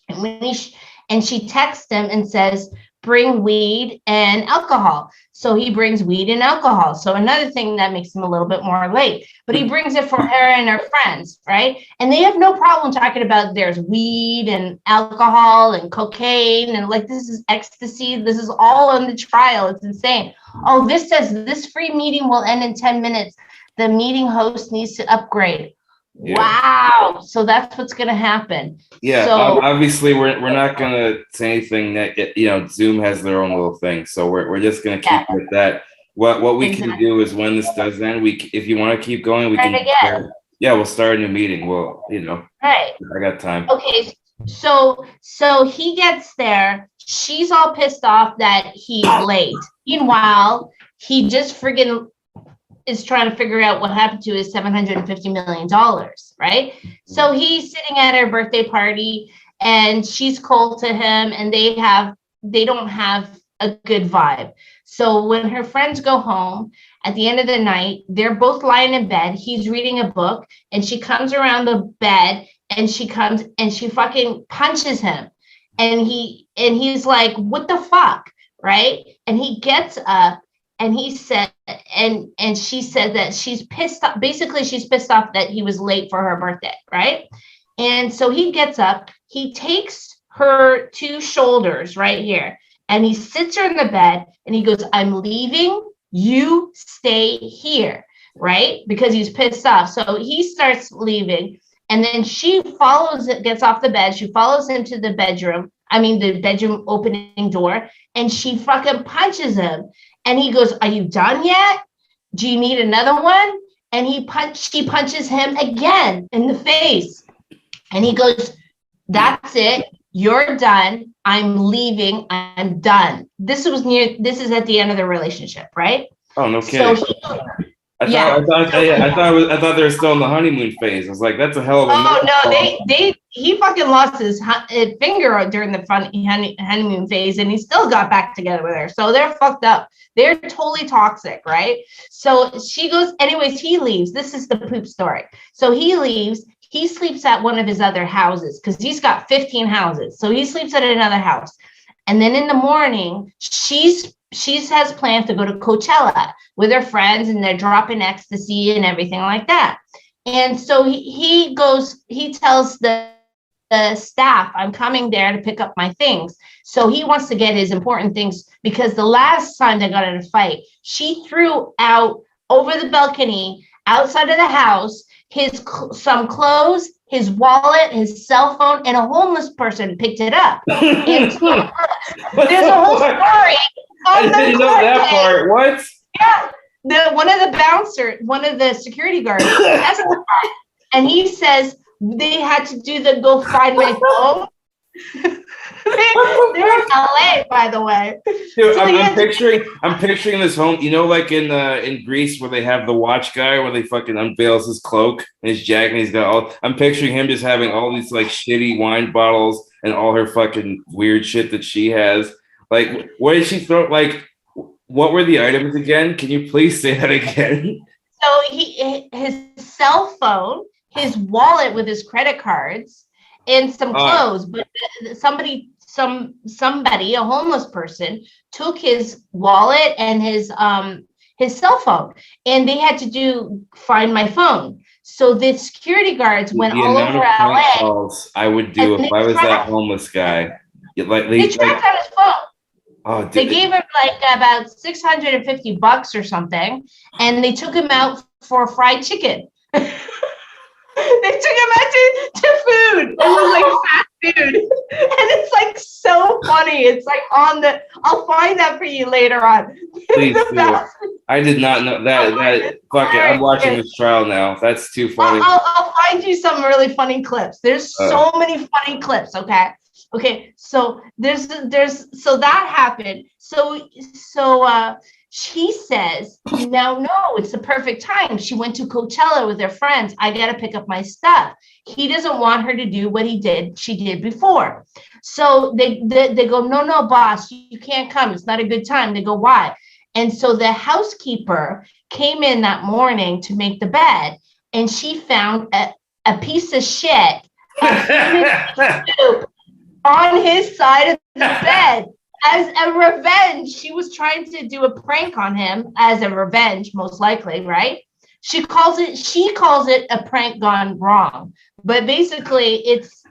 And she texts him and says, bring weed and alcohol. So he brings weed and alcohol. So another thing that makes him a little bit more late, but he brings it for her and her friends, right? And they have no problem talking about there's weed and alcohol and cocaine and like this is ecstasy. This is all on the trial. It's insane. Oh, this says this free meeting will end in 10 minutes. The meeting host needs to upgrade. Yeah. Wow. So that's what's going to happen. Yeah. So, obviously, we're not going to say anything that, Zoom has their own little thing. So we're just going to keep with that. What we can do is when this does end, if you want to keep going, we can. We'll start a new meeting. Well, right. I got time. Okay. So he gets there. She's all pissed off that he's late. Meanwhile, he just friggin' is trying to figure out what happened to his $750 million, right? So he's sitting at her birthday party and she's cold to him and they don't have a good vibe. So when her friends go home at the end of the night, they're both lying in bed. He's reading a book and she comes around the bed and she fucking punches him. And he's like, what the fuck? Right? And he gets up and he said, and she said that she's pissed off. Basically, she's pissed off that he was late for her birthday, right? And so he gets up, he takes her two shoulders right here, and he sits her in the bed, and he goes, I'm leaving, you stay here, right? Because he's pissed off. So he starts leaving, and then she gets off the bed, she follows him to the bedroom opening door, and she fucking punches him. And he goes, are you done yet? Do you need another one? And she punches him again in the face. And he goes, that's it. You're done. I'm leaving. I'm done. This is at the end of the relationship, right? Oh, no kidding. So I thought they were still in the honeymoon phase. I was like, that's a hell of a. Oh no, he fucking lost his finger during the honeymoon phase, and he still got back together with her. So they're fucked up. They're totally toxic, right? So she goes, anyways, he leaves. This is the poop story. So he leaves. He sleeps at one of his other houses because he's got 15 houses. So he sleeps at another house. And then in the morning, she has plans to go to Coachella with her friends, and they're dropping ecstasy and everything like that. And so he tells the staff, I'm coming there to pick up my things. So he wants to get his important things because the last time they got in a fight, she threw out over the balcony outside of the house some clothes, his wallet, his cell phone, and a homeless person picked it up. And so, there's a whole story. I didn't know that part. What? Yeah. One of the security guards testified, and he says they had to do the go find my phone. They're in LA, by the way. Dude, so I'm picturing this home, you know, like in Greece where they have the watch guy where they fucking unveils his cloak and his jacket, and he's got all. I'm picturing him just having all these like shitty wine bottles and all her fucking weird shit that she has. Like, what did she throw? Like, what were the items again? Can you please say that again? So his cell phone, his wallet with his credit cards, and some clothes, but somebody, a homeless person, took his wallet and his cell phone, and they had to find my phone. So the security guards went all over LA. I would do if I was that homeless guy. They tracked down his phone. Oh, dude. They gave him like about $650 or something, and they took him out for fried chicken. They took him out to food. It was like fast food. And it's like so funny. It's like I'll find that for you later on. Please do. I did not know that. Fuck it. I'm watching this trial now. That's too funny. I'll find you some really funny clips. There's so many funny clips. Okay. So so that happened. So she says, no, it's the perfect time. She went to Coachella with her friends. I got to pick up my stuff. He doesn't want her to do what she did before. So they go, no, boss, you can't come. It's not a good time. They go, why? And so the housekeeper came in that morning to make the bed, and she found a piece of shit on his side of the bed. As a revenge, she was trying to do a prank on him as a revenge, most likely, right? She calls it a prank gone wrong. But basically, it's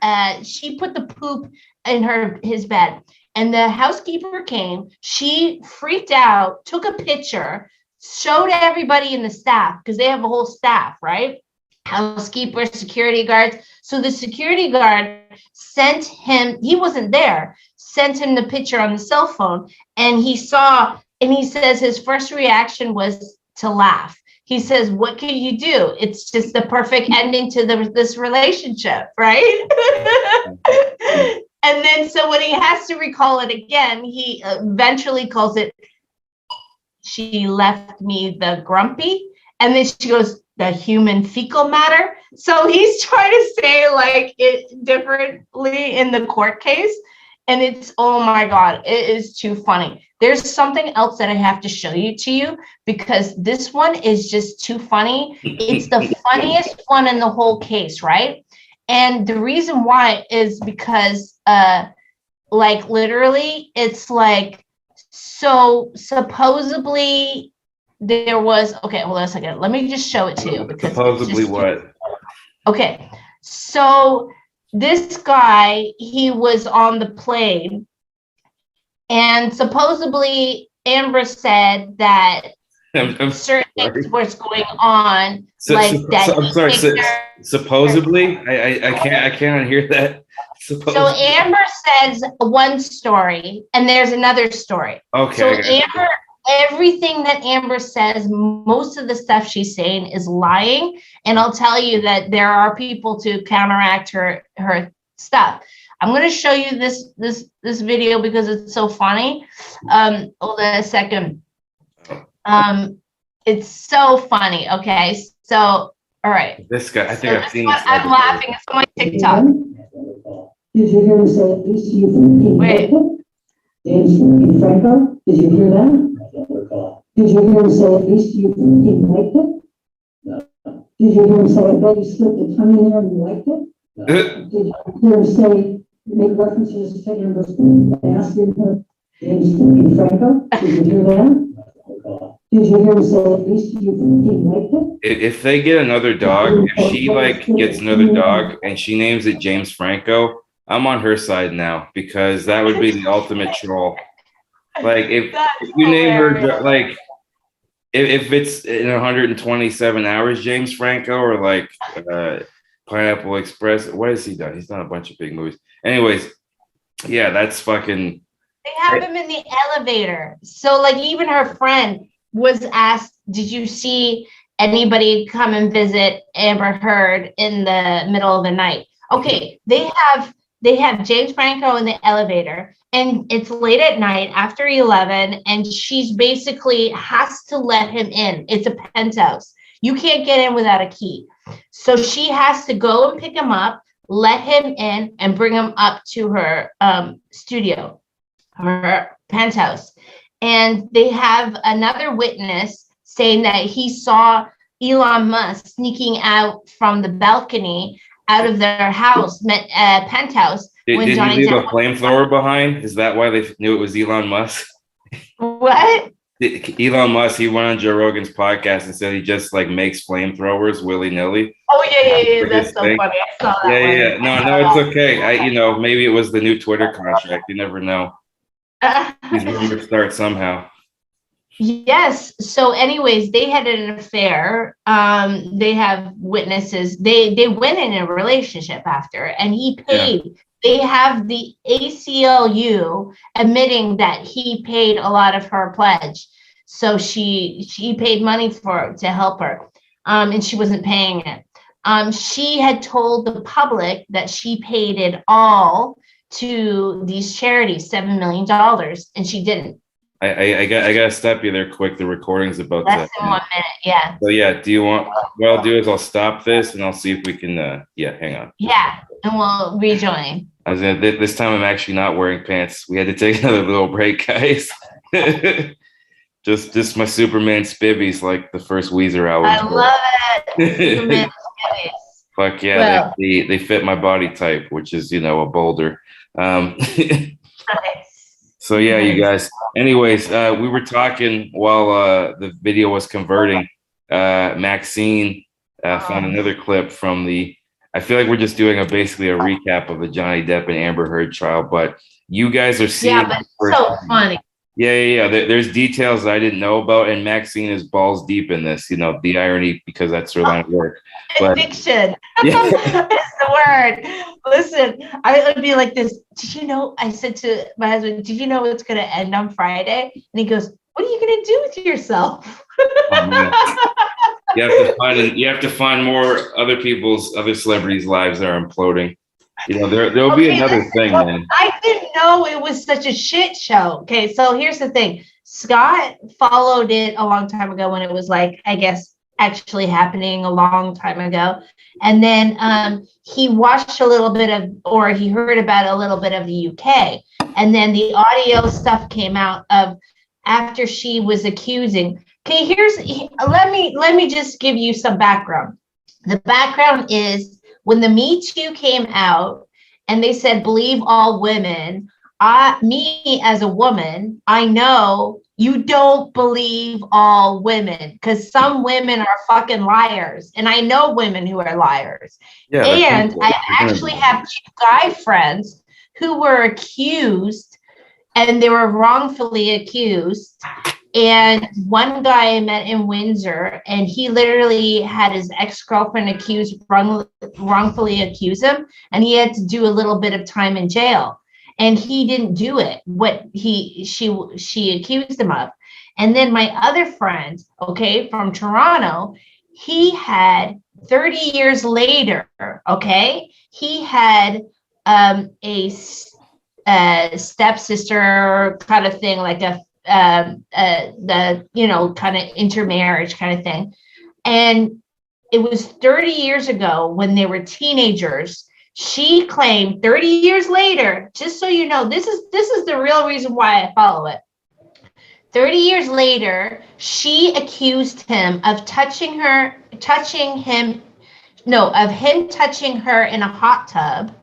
she put the poop in his bed, and the housekeeper came. She freaked out, took a picture, showed everybody in the staff, because they have a whole staff, right? Housekeeper, security guards. So the security guard sent him, he wasn't there, sent him the picture on the cell phone, and he says his first reaction was to laugh. He says, what can you do? It's just the perfect ending to this relationship, right? And then so when he has to recall it again, he eventually calls it, she left me the grumpy. And then she goes, the human fecal matter. So he's trying to say like it differently in the court case. And it's, oh my God, it is too funny. There's something else that I have to show to you because this one is just too funny. It's the funniest one in the whole case, right? And the reason why is because like literally it's like, so supposedly there was, okay, hold on a second. Let me just show it to you. Because supposedly what? Okay, so this guy, he was on the plane, and supposedly Amber said that certain things was going on, I'm sorry. Supposedly, I can't hear that. Supposedly. So Amber says one story, and there's another story. Okay. So Amber, everything that Amber says, most of the stuff she's saying is lying. And I'll tell you that there are people to counteract her stuff. I'm going to show you this video because it's so funny. Hold on a second. It's so funny. Okay. So, all right. This guy, I think I've seen this. I'm laughing. It's on my TikTok. Did you hear him say at least you from Wait. James Franco? Did you hear that? Did you hear him say at least you liked it? No. Did you hear him say I bet you slipped a tongue in there and you liked it? No. Did you hear him say make references to Amber's asking her James Franco? Did you hear that? Did you hear him say at least you liked it? If they get another dog, if she like gets another dog and she names it James Franco, I'm on her side now because that would be the ultimate troll. Like if you name her like if it's in 127 hours, James Franco, or like Pineapple Express. What has he done? He's done a bunch of big movies. Anyways, yeah, that's fucking. They have him in the elevator. So like even her friend was asked, did you see anybody come and visit Amber Heard in the middle of the night? Okay, they have James Franco in the elevator, and it's late at night after 11, and she's basically has to let him in. It's a penthouse. You can't get in without a key. So she has to go and pick him up, let him in, and bring him up to her studio, her penthouse. And they have another witness saying that he saw Elon Musk sneaking out from the balcony out of their house, penthouse. Did he leave a flamethrower behind? Is that why they knew it was Elon Musk? What? Elon Musk, he went on Joe Rogan's podcast and said he just like makes flamethrowers willy-nilly. Oh yeah. That's so funny. I saw that. Yeah. No, it's okay. Maybe it was the new Twitter contract. You never know. These rumors start somehow. Yes. So anyways, they had an affair. They have witnesses. They went in a relationship after, and he paid. Yeah. They have the ACLU admitting that he paid a lot of her pledge. So she paid money to help her. And she wasn't paying it. She had told the public that she paid it all to these charities, $7 million, and she didn't. I gotta stop you there quick. The recording's about less than 1 minute. Yeah. So yeah, do you want? What I'll do is I'll stop this and I'll see if we can. Hang on. Yeah, and we'll rejoin. This time I'm actually not wearing pants. We had to take another little break, guys. just my Superman spivvies, like the first Weezer album. I love it. Superman spivvies. Fuck yeah, well, they fit my body type, which is a boulder. Nice. So yeah, you guys. Anyways, we were talking while the video was converting. Maxine found another clip from the. I feel like we're just doing basically a recap of the Johnny Depp and Amber Heard trial, but you guys are seeing. Yeah, but so funny. Yeah. There's details I didn't know about, and Maxine is balls deep in this. The irony, because that's her line of work. Addiction. Yeah. That's the word. Listen, I would be like this. Did you know? I said to my husband, "Did you know it's going to end on Friday?" And he goes, "What are you going to do with yourself?" You have to find more other celebrities' lives that are imploding. There'll be another thing, man. I didn't know it was such a shit show. Okay, so here's the thing. Scott followed it a long time ago when it was like, I guess, actually happening a long time ago. And then he watched a little bit or he heard about a little bit of the UK. And then the audio stuff came out of after she was accusing. Okay, let me just give you some background. The background is when the Me Too came out and they said, believe all women, me as a woman, I know you don't believe all women because some women are fucking liars. And I know women who are liars. Yeah, and I actually have 2 guy friends who were accused and they were wrongfully accused. And one guy I met in Windsor, and he literally had his ex-girlfriend wrongfully accuse him, and he had to do a little bit of time in jail. And he didn't do it, what she accused him of. And then my other friend, okay, from Toronto, he had 30 years later, okay, he had a stepsister kind of thing, like the kind of intermarriage kind of thing. And it was 30 years ago when they were teenagers. She claimed 30 years later, just so you know, this is the real reason why I follow it. 30 years later, she accused him of touching him touching her in a hot tub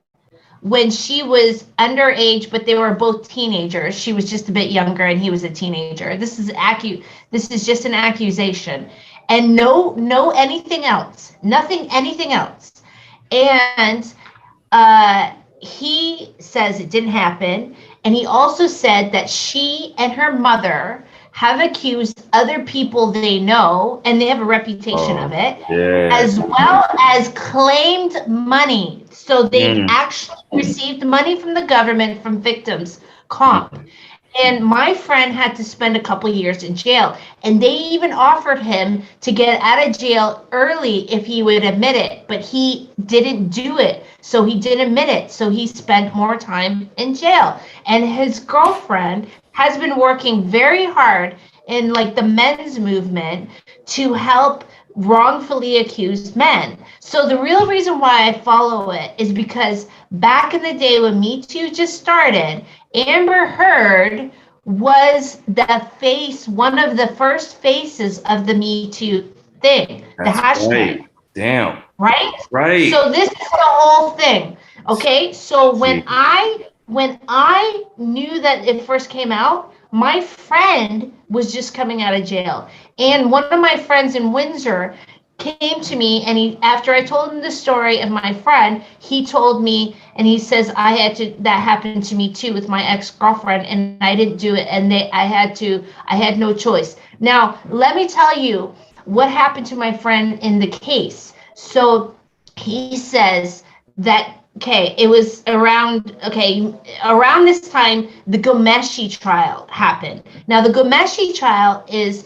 when she was underage, but they were both teenagers. She was just a bit younger and he was a teenager. This is just an accusation. And no anything else. Anything else. And he says it didn't happen. And he also said that she and her mother have accused other people they know, and they have a reputation of it, as well as claimed money. So they've actually received money from the government from victims' comp. And my friend had to spend a couple years in jail, and they even offered him to get out of jail early if he would admit it, but he didn't do it. So he didn't admit it. So he spent more time in jail. And his girlfriend has been working very hard in like the men's movement to help wrongfully accused men. So the real reason why I follow it is because back in the day when Me Too just started, Amber Heard was the face, one of the first faces of the Me Too thing, the hashtag. Right. Damn. Right? Right. So this is the whole thing. Okay. So when I knew that it first came out, my friend was just coming out of jail. And one of my friends in Windsor came to me, and after I told him the story of my friend, he told me, and he says, that happened to me too with my ex-girlfriend, and I didn't do it. And I had no choice. Now, let me tell you what happened to my friend in the case. So he says that, it was around this time, the Ghomeshi trial happened. Now, the Ghomeshi trial is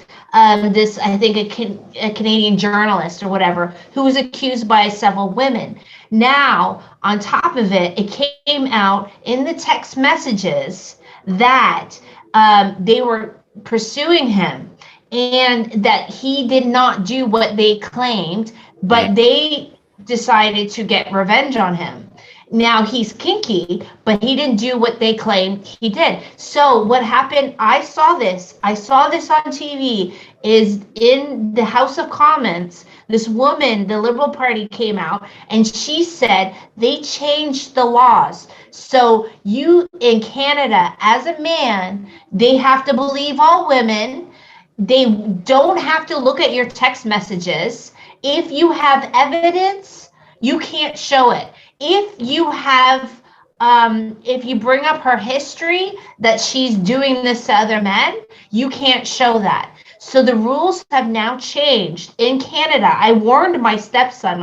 this, I think, a Canadian journalist or whatever, who was accused by several women. Now, on top of it, it came out in the text messages that they were pursuing him and that he did not do what they claimed, but they decided to get revenge on him. Now he's kinky, but he didn't do what they claimed he did. So what happened, I saw this on TV, is in the House of Commons, this woman, the Liberal Party came out, and she said they changed the laws. So you in Canada, as a man, they have to believe all women. They don't have to look at your text messages. If you have evidence, you can't show it. If you have, if you bring up her history that she's doing this to other men, you can't show that. So the rules have now changed in Canada. I warned my stepson,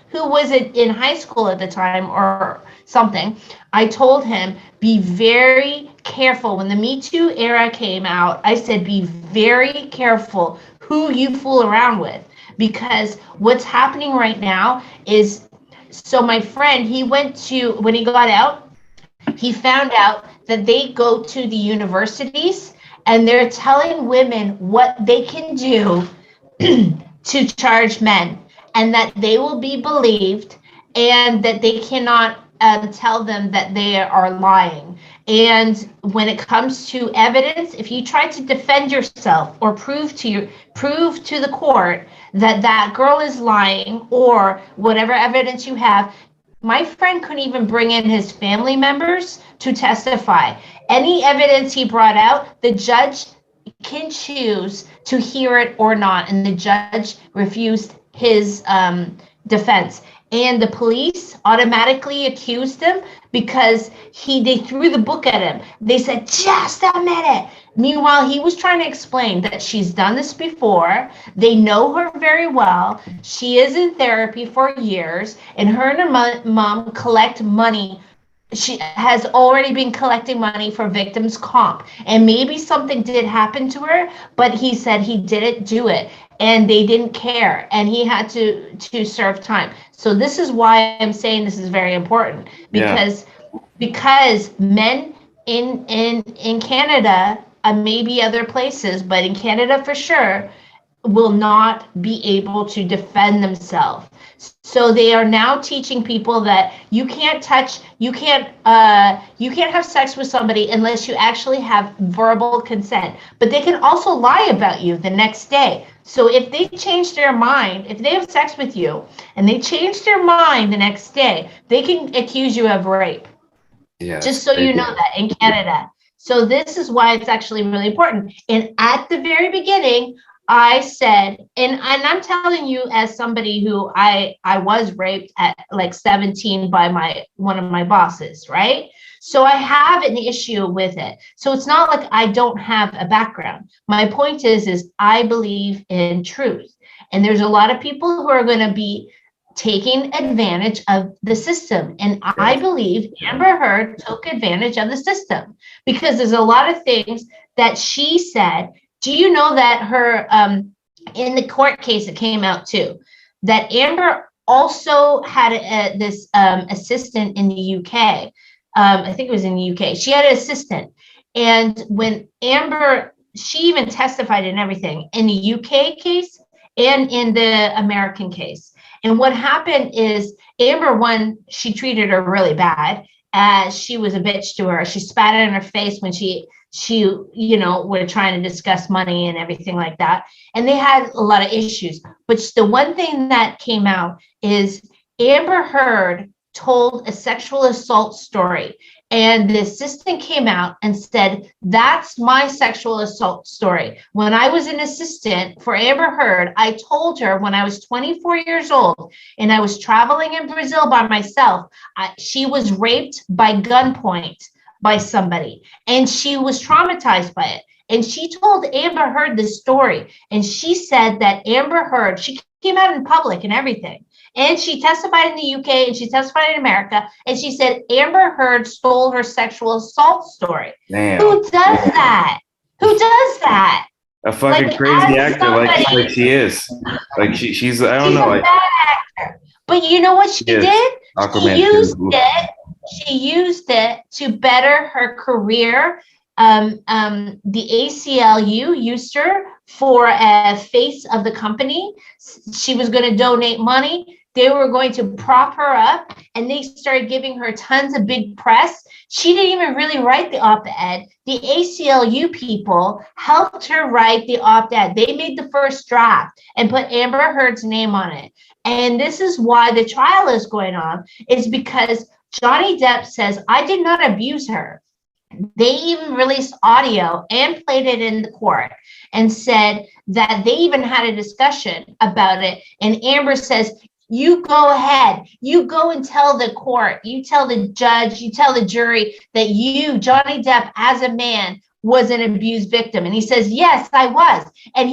who was in high school at the time or something. I told him, be very careful. When the Me Too era came out, I said, be very careful who you fool around with, because what's happening right now is, so my friend, when he got out, he found out that they go to the universities and they're telling women what they can do to charge men, and that they will be believed, and that they cannot tell them that they are lying. And when it comes to evidence, if you try to defend yourself or prove to the court that girl is lying, or whatever evidence you have, my friend couldn't even bring in his family members to testify. Any evidence he brought out, the judge can choose to hear it or not, and the judge refused his defense. And the police automatically accused him because they threw the book at him. They said, just admit it. Meanwhile, he was trying to explain that she's done this before. They know her very well. She is in therapy for years, and her mom collect money. She has already been collecting money for victims' comp. And maybe something did happen to her, but he said he didn't do it. And they didn't care, and he had to serve time. So this is why I'm saying this is very important, because men in Canada, maybe other places, but in Canada for sure, will not be able to defend themselves. So they are now teaching people that you can't have sex with somebody unless you actually have verbal consent. But they can also lie about you the next day. So if they change their mind, if they have sex with you and they change their mind the next day, they can accuse you of rape. Yeah. Just so you know that in Canada. So this is why it's actually really important. And at the very beginning, I said, and I'm telling you as somebody who I was raped at like 17 by one of my bosses, right? So I have an issue with it. So it's not like I don't have a background. My point is I believe in truth. And there's a lot of people who are going to be taking advantage of the system. And I believe Amber Heard took advantage of the system because there's a lot of things that she said. Do you know that her, in the court case, it came out too, that Amber also had this assistant in the UK. I think it was in the UK. She had an assistant. And when Amber, she even testified in everything in the UK case and in the American case. And what happened is Amber, one, she treated her really bad. She was a bitch to her. She spat in her face when she, you know, were trying to discuss money and everything like that. And they had a lot of issues. But the one thing that came out is Amber Heard told a sexual assault story. And the assistant came out and said, that's my sexual assault story. When I was an assistant for Amber Heard, I told her when I was 24 years old and I was traveling in Brazil by myself, she was raped by gunpoint by somebody and she was traumatized by it. And she told Amber Heard this story. And she said that Amber Heard, she came out in public and everything. And she testified in the UK and she testified in America. And she said Amber Heard stole her sexual assault story. Damn. Who does that? Who does that? A fucking crazy actor like she is. Like she's I don't know. A bad actor. But you know what she did? She used it to better her career. The ACLU used her for a face of the company. She was going to donate money. They were going to prop her up and they started giving her tons of big press. She didn't even really write the op-ed. The ACLU people helped her write the op-ed. They made the first draft and put Amber Heard's name on it. And this is why the trial is going on, is because Johnny Depp says, I did not abuse her. They even released audio and played it in the court and said that they even had a discussion about it. And Amber says, you go ahead, you go and tell the court, you tell the judge, you tell the jury that you, Johnny Depp, as a man, was an abused victim. And he says, yes, I was. And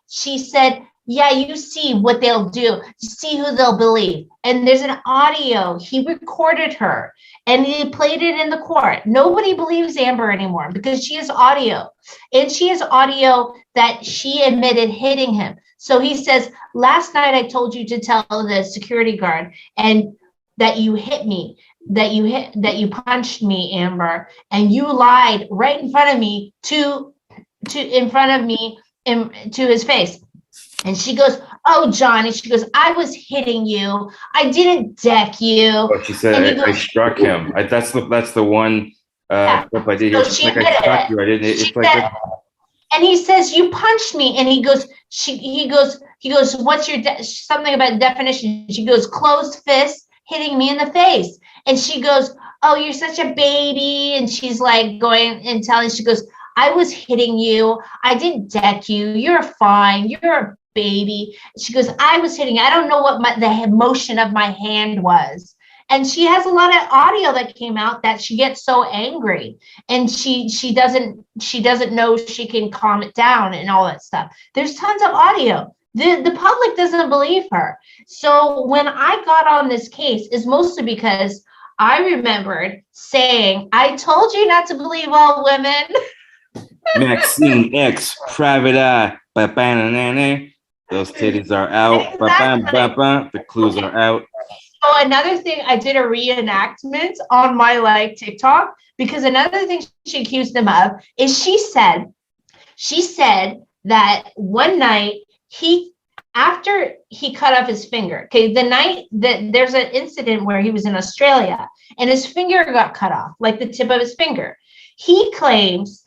she said, yeah, you see what they'll do. You see who they'll believe. And there's an audio. He recorded her and he played it in the court. Nobody believes Amber anymore because she has audio. And she has audio that she admitted hitting him. So he says, last night I told you to tell the security guard and that you hit me, that you punched me, Amber, and you lied right in front of me to his face. And she goes, oh, Johnny, she goes, I was hitting you. I didn't deck you. But she said, I struck him. That's the one clip I did. So like I struck you. I didn't. It's like. And he says, you punched me. And he goes, what's your, something about definition? She goes, closed fist hitting me in the face. And she goes, oh, you're such a baby. And she's like going and telling, she goes, I was hitting you. I didn't deck you. You're fine. You're a baby. She goes, I was hitting you. I don't know what the motion of my hand was. And she has a lot of audio that came out that she gets so angry and she doesn't know she can calm it down and all that stuff. There's tons of audio. The public doesn't believe her. So when I got on this case is mostly because I remembered saying, I told you not to believe all women. Maxine X, private eye. Those titties are out. Exactly. The clues are out. So another thing, I did a reenactment on my TikTok because another thing she accused them of is she said that one night after he cut off his finger, okay, the night that there's an incident where he was in Australia and his finger got cut off, like the tip of his finger. He claims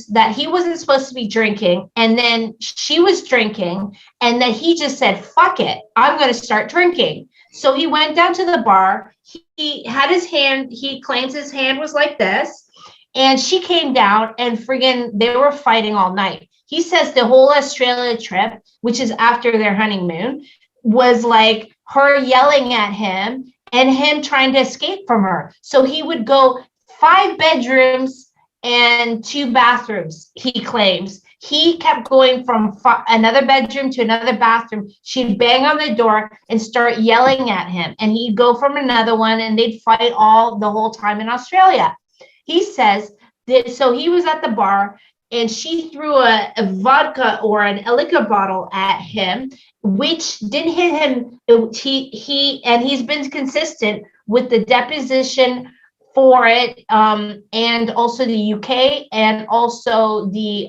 that he wasn't supposed to be drinking and then she was drinking and that he just said, fuck it, I'm going to start drinking. So he went down to the bar. He had his hand, he claims his hand was like this. And she came down and friggin' they were fighting all night. He says the whole Australia trip, which is after their honeymoon, was like her yelling at him and him trying to escape from her. So he would go 5 bedrooms and 2 bathrooms, he claims. He kept going from another bedroom to another bathroom. She'd bang on the door and start yelling at him. And he'd go from another one and they'd fight the whole time in Australia. He says that, so he was at the bar and she threw a vodka or a liquor bottle at him, which didn't hit him. He's been consistent with the deposition for it, and also the UK and also the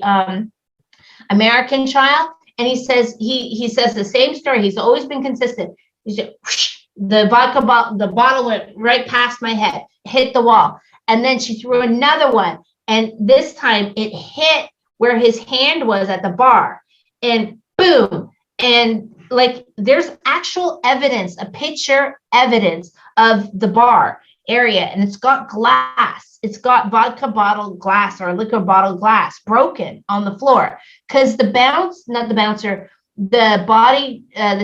American trial. And he says the same story. He's always been consistent. He said, the bottle went right past my head, hit the wall, and then she threw another one. And this time it hit where his hand was at the bar, and boom. And like, there's actual evidence, a picture evidence of the bar area, and it's got glass. It's got vodka bottle glass or liquor bottle glass broken on the floor because the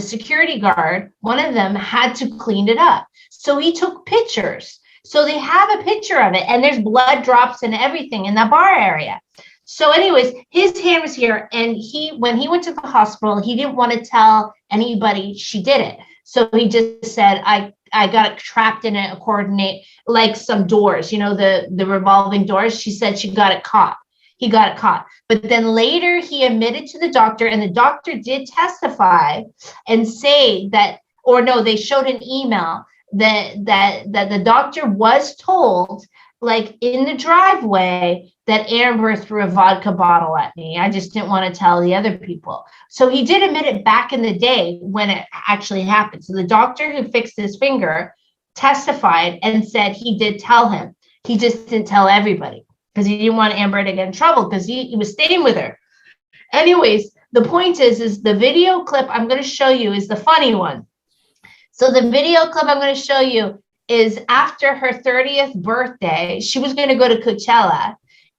security guard, one of them had to clean it up. So he took pictures. So they have a picture of it, and there's blood drops and everything in the bar area. So anyways, his hand was here, and when he went to the hospital, he didn't want to tell anybody she did it. So he just said, I got it trapped in a coordinate, like some doors, the revolving doors. She said she got it caught. He got it caught. But then later he admitted to the doctor, and the doctor did testify and say that, or no, they showed an email that the doctor was told, like in the driveway, that Amber threw a vodka bottle at me. I just didn't want to tell the other people. So he did admit it back in the day when it actually happened. So the doctor who fixed his finger testified and said he did tell him. He just didn't tell everybody because he didn't want Amber to get in trouble because he was staying with her. Anyways, the point is the video clip I'm going to show you is the funny one. So the video clip I'm going to show you is after her 30th birthday. She was going to go to Coachella.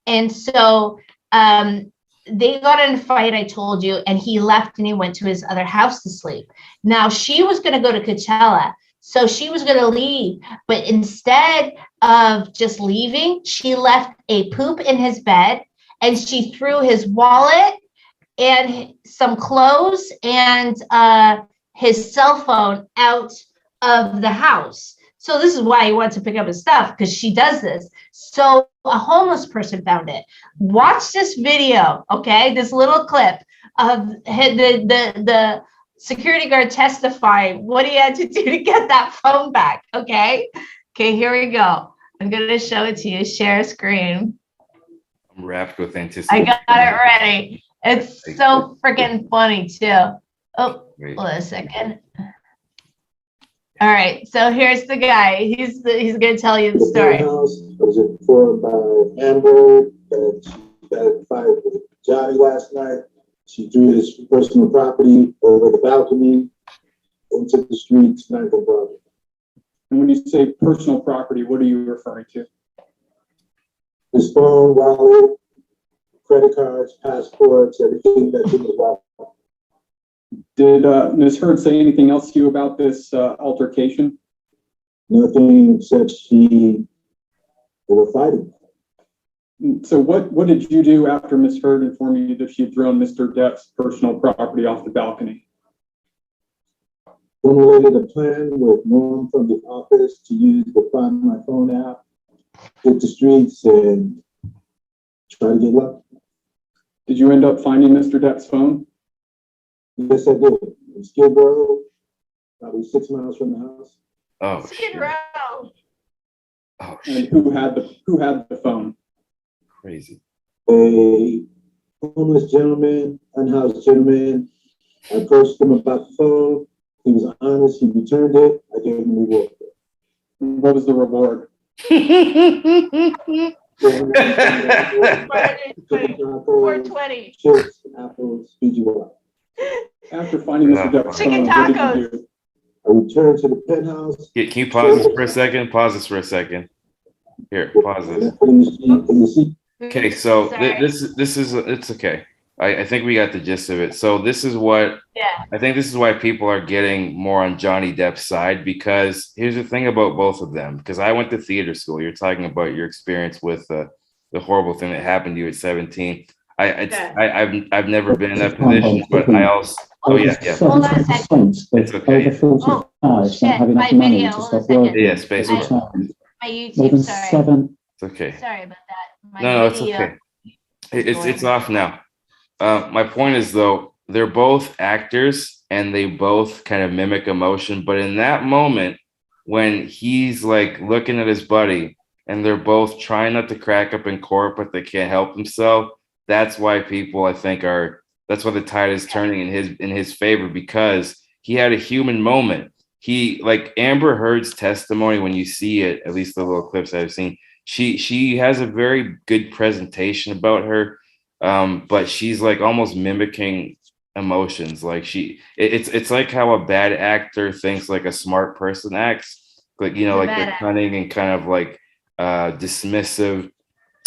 And so they got in a fight, I told you, and he left and he went to his other house to sleep. Now, she was going to go to Coachella. So she was going to leave. But instead of just leaving, she left a poop in his bed, and she threw his wallet and some clothes and his cell phone out of the house. So this is why he wants to pick up his stuff, because she does this. So a homeless person found it. Watch this video, okay? This little clip of the security guard testifying what he had to do to get that phone back, okay? Okay, here we go. I'm going to show it to you. Share screen. I'm wrapped with anticipation. I got it ready. It's so freaking funny, too. Oh, hold on a second. All right, so here's the guy. He's going to tell you the story. House was informed by Amber that she got a fight with Johnny last night. She threw his personal property over the balcony into the street tonight. And when you say personal property, what are you referring to? His phone, wallet, credit cards, passports, everything that's in the wallet. Did Ms. Heard say anything else to you about this altercation? Nothing except they were fighting. So what did you do after Ms. Heard informed you that she had thrown Mr. Depp's personal property off the balcony? Formulated a plan with Norm from the office to use the Find My Phone app, hit the streets, and try to get lucky. Did you end up finding Mr. Depp's phone? Yes, I did. In Skid Row, probably 6 miles from the house. Oh, Skid Row. Oh, And shit. who had the phone? Crazy. A homeless gentleman, unhoused gentleman. I approached him about the phone. He was honest. He returned it. I gave him a reward. What was the reward? 420. Chips, apples, Fiji water. After finding Mr. Depp's Chicken phone, what tacos. did you do? I returned to the penthouse. Can you pause this for a second? Pause this for a second. Here, pause this. In the seat. Okay, so Sorry. this is it's okay. I think we got the gist of it. So this is what I think this is why people are getting more on Johnny Depp's side, because here's the thing about both of them. Because I went to theater school. You're talking about your experience with the horrible thing that happened to you at 17. I've never been in that position, but I also Hold on a second. It's okay. Oh shit! My video. Hold on a second. Yeah, space. My YouTube. Sorry. It's okay. Sorry about that. My No, it's video. okay. It's off now. My point is, though, they're both actors and they both kind of mimic emotion. But in that moment, when he's like looking at his buddy and they're both trying not to crack up in court, but they can't help themselves, that's why people, I think, that's why the tide is turning in his favor, because he had a human moment. He, like Amber Heard's testimony, when you see it, at least the little clips I've seen, she has a very good presentation about her. But she's like almost mimicking emotions. Like it's like how a bad actor thinks like a smart person acts, like, you know, like they're cunning and kind of like dismissive.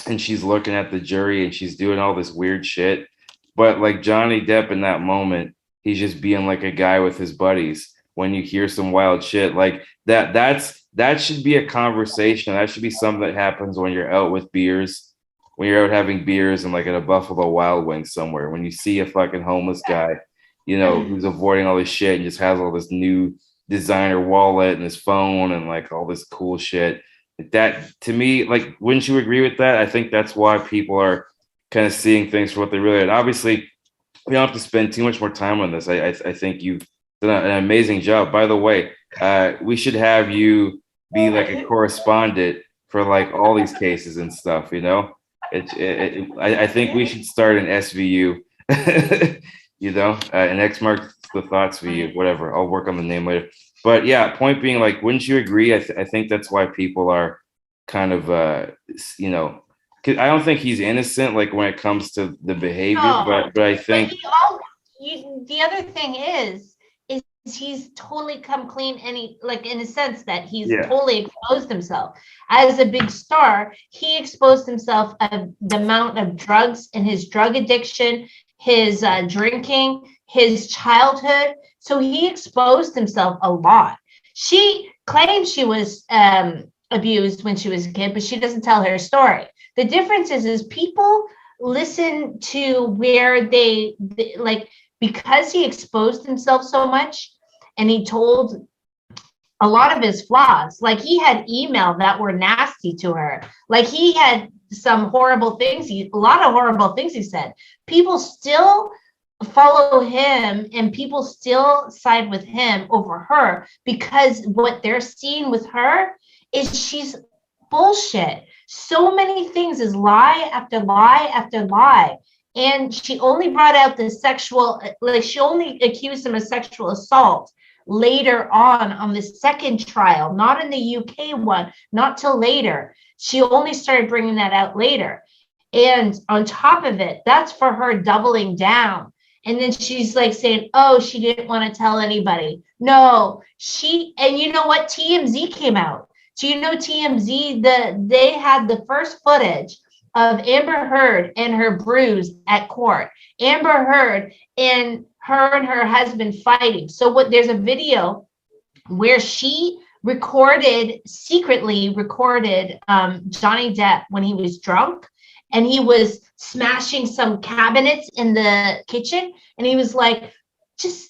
And she's looking at the jury and she's doing all this weird shit. But like Johnny Depp in that moment, he's just being like a guy with his buddies. When you hear some wild shit like that should be a conversation. That should be something that happens when you're out with beers. When you're out having beers and like at a Buffalo Wild Wings somewhere, when you see a fucking homeless guy, you know, who's avoiding all this shit and just has all this new designer wallet and his phone and like all this cool shit. That, to me, like, wouldn't you agree with that? I think that's why people are kind of seeing things for what they really are. And obviously, we don't have to spend too much more time on this. I think you've done an amazing job. By the way, we should have you be like a correspondent for like all these cases and stuff, you know? I think we should start an SVU, you know, an X marks the thoughts VU, whatever. I'll work on the name later. But yeah, point being, like, wouldn't you agree? I think that's why people are kind of, you know, cause I don't think he's innocent, like when it comes to the behavior, but I think the other thing is he's totally come clean, and he, like, in a sense that he's totally exposed himself as a big star. He exposed himself of the amount of drugs and his drug addiction, his drinking, his childhood. So he exposed himself a lot. She claims she was abused when she was a kid, but she doesn't tell her story. The difference is people listen to where they like, because he exposed himself so much and he told a lot of his flaws. Like, he had email that were nasty to her. Like, he had some horrible things. A lot of horrible things he said. People still follow him and people still side with him over her, because what they're seeing with her is she's bullshit. So many things is lie after lie after lie. And she only brought out the sexual, like, she only accused him of sexual assault later on the second trial, not in the UK one, not till later. She only started bringing that out later. And on top of it, that's for her doubling down. And then she's like saying, oh, she didn't want to tell anybody. No, and you know what? TMZ came out. Do you know TMZ? They had the first footage of Amber Heard and her bruise at court. Amber Heard and her husband fighting. So there's a video where she secretly recorded Johnny Depp when he was drunk, and he was smashing some cabinets in the kitchen, and he was like,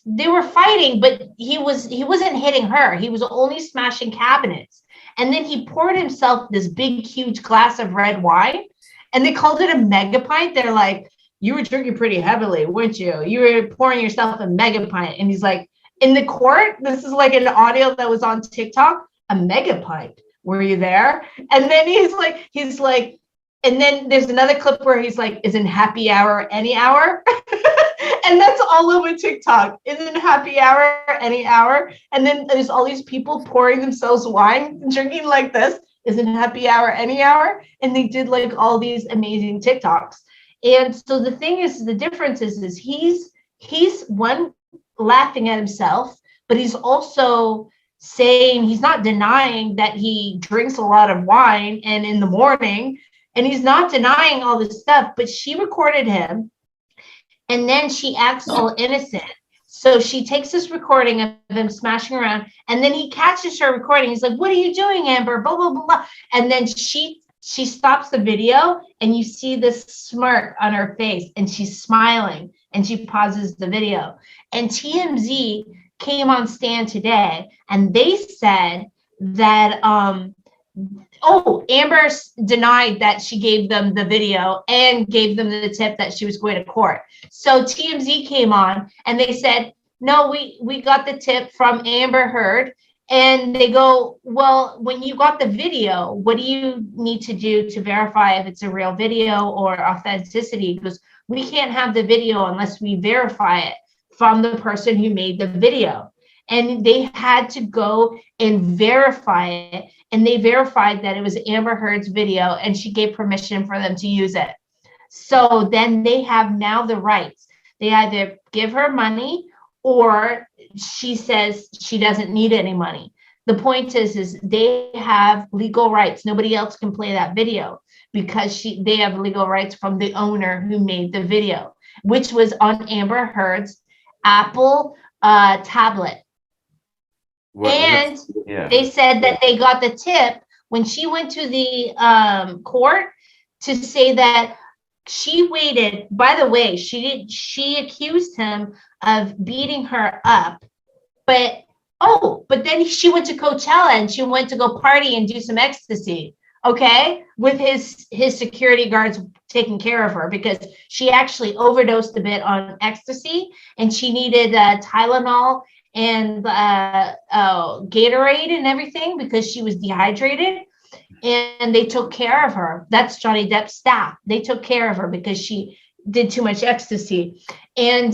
they were fighting, but he wasn't hitting her. He was only smashing cabinets. And then he poured himself this big, huge glass of red wine, and they called it a mega pint. They're like, you were drinking pretty heavily, weren't you? You were pouring yourself a mega pint. And he's like, in the court, this is like an audio that was on TikTok, a mega pint. Were you there? And then he's like, and then there's another clip where he's like, isn't happy hour any hour? And that's all over TikTok. Isn't happy hour any hour? And then there's all these people pouring themselves wine, drinking like this. Isn't happy hour any hour? And they did like all these amazing TikToks. And so the thing is, the difference is he's one, laughing at himself, but he's also saying, he's not denying that he drinks a lot of wine and in the morning, and he's not denying all this stuff. But she recorded him and then she acts all innocent. So she takes this recording of him smashing around, and then he catches her recording. He's like, "What are you doing, Amber?" Blah blah blah blah. And then she stops the video, and you see this smirk on her face, and she's smiling, and she pauses the video. And TMZ came on stand today, and they said that Amber denied that she gave them the video and gave them the tip that she was going to court. So TMZ came on and they said, no, we got the tip from Amber Heard. And they go, well, when you got the video, what do you need to do to verify if it's a real video or authenticity? Because we can't have the video unless we verify it from the person who made the video. And they had to go and verify it. And they verified that it was Amber Heard's video, and she gave permission for them to use it. So then they have now the rights. They either give her money or she says she doesn't need any money. The point is they have legal rights. Nobody else can play that video because they have legal rights from the owner who made the video, which was on Amber Heard's Apple tablet. They said that they got the tip when she went to the court to say that she waited. By the way, she accused him of beating her up, but then she went to Coachella and she went to go party and do some ecstasy, okay, with his security guards taking care of her because she actually overdosed a bit on ecstasy and she needed Tylenol and Gatorade and everything because she was dehydrated, and they took care of her. That's Johnny Depp's staff. They took care of her because she did too much ecstasy. And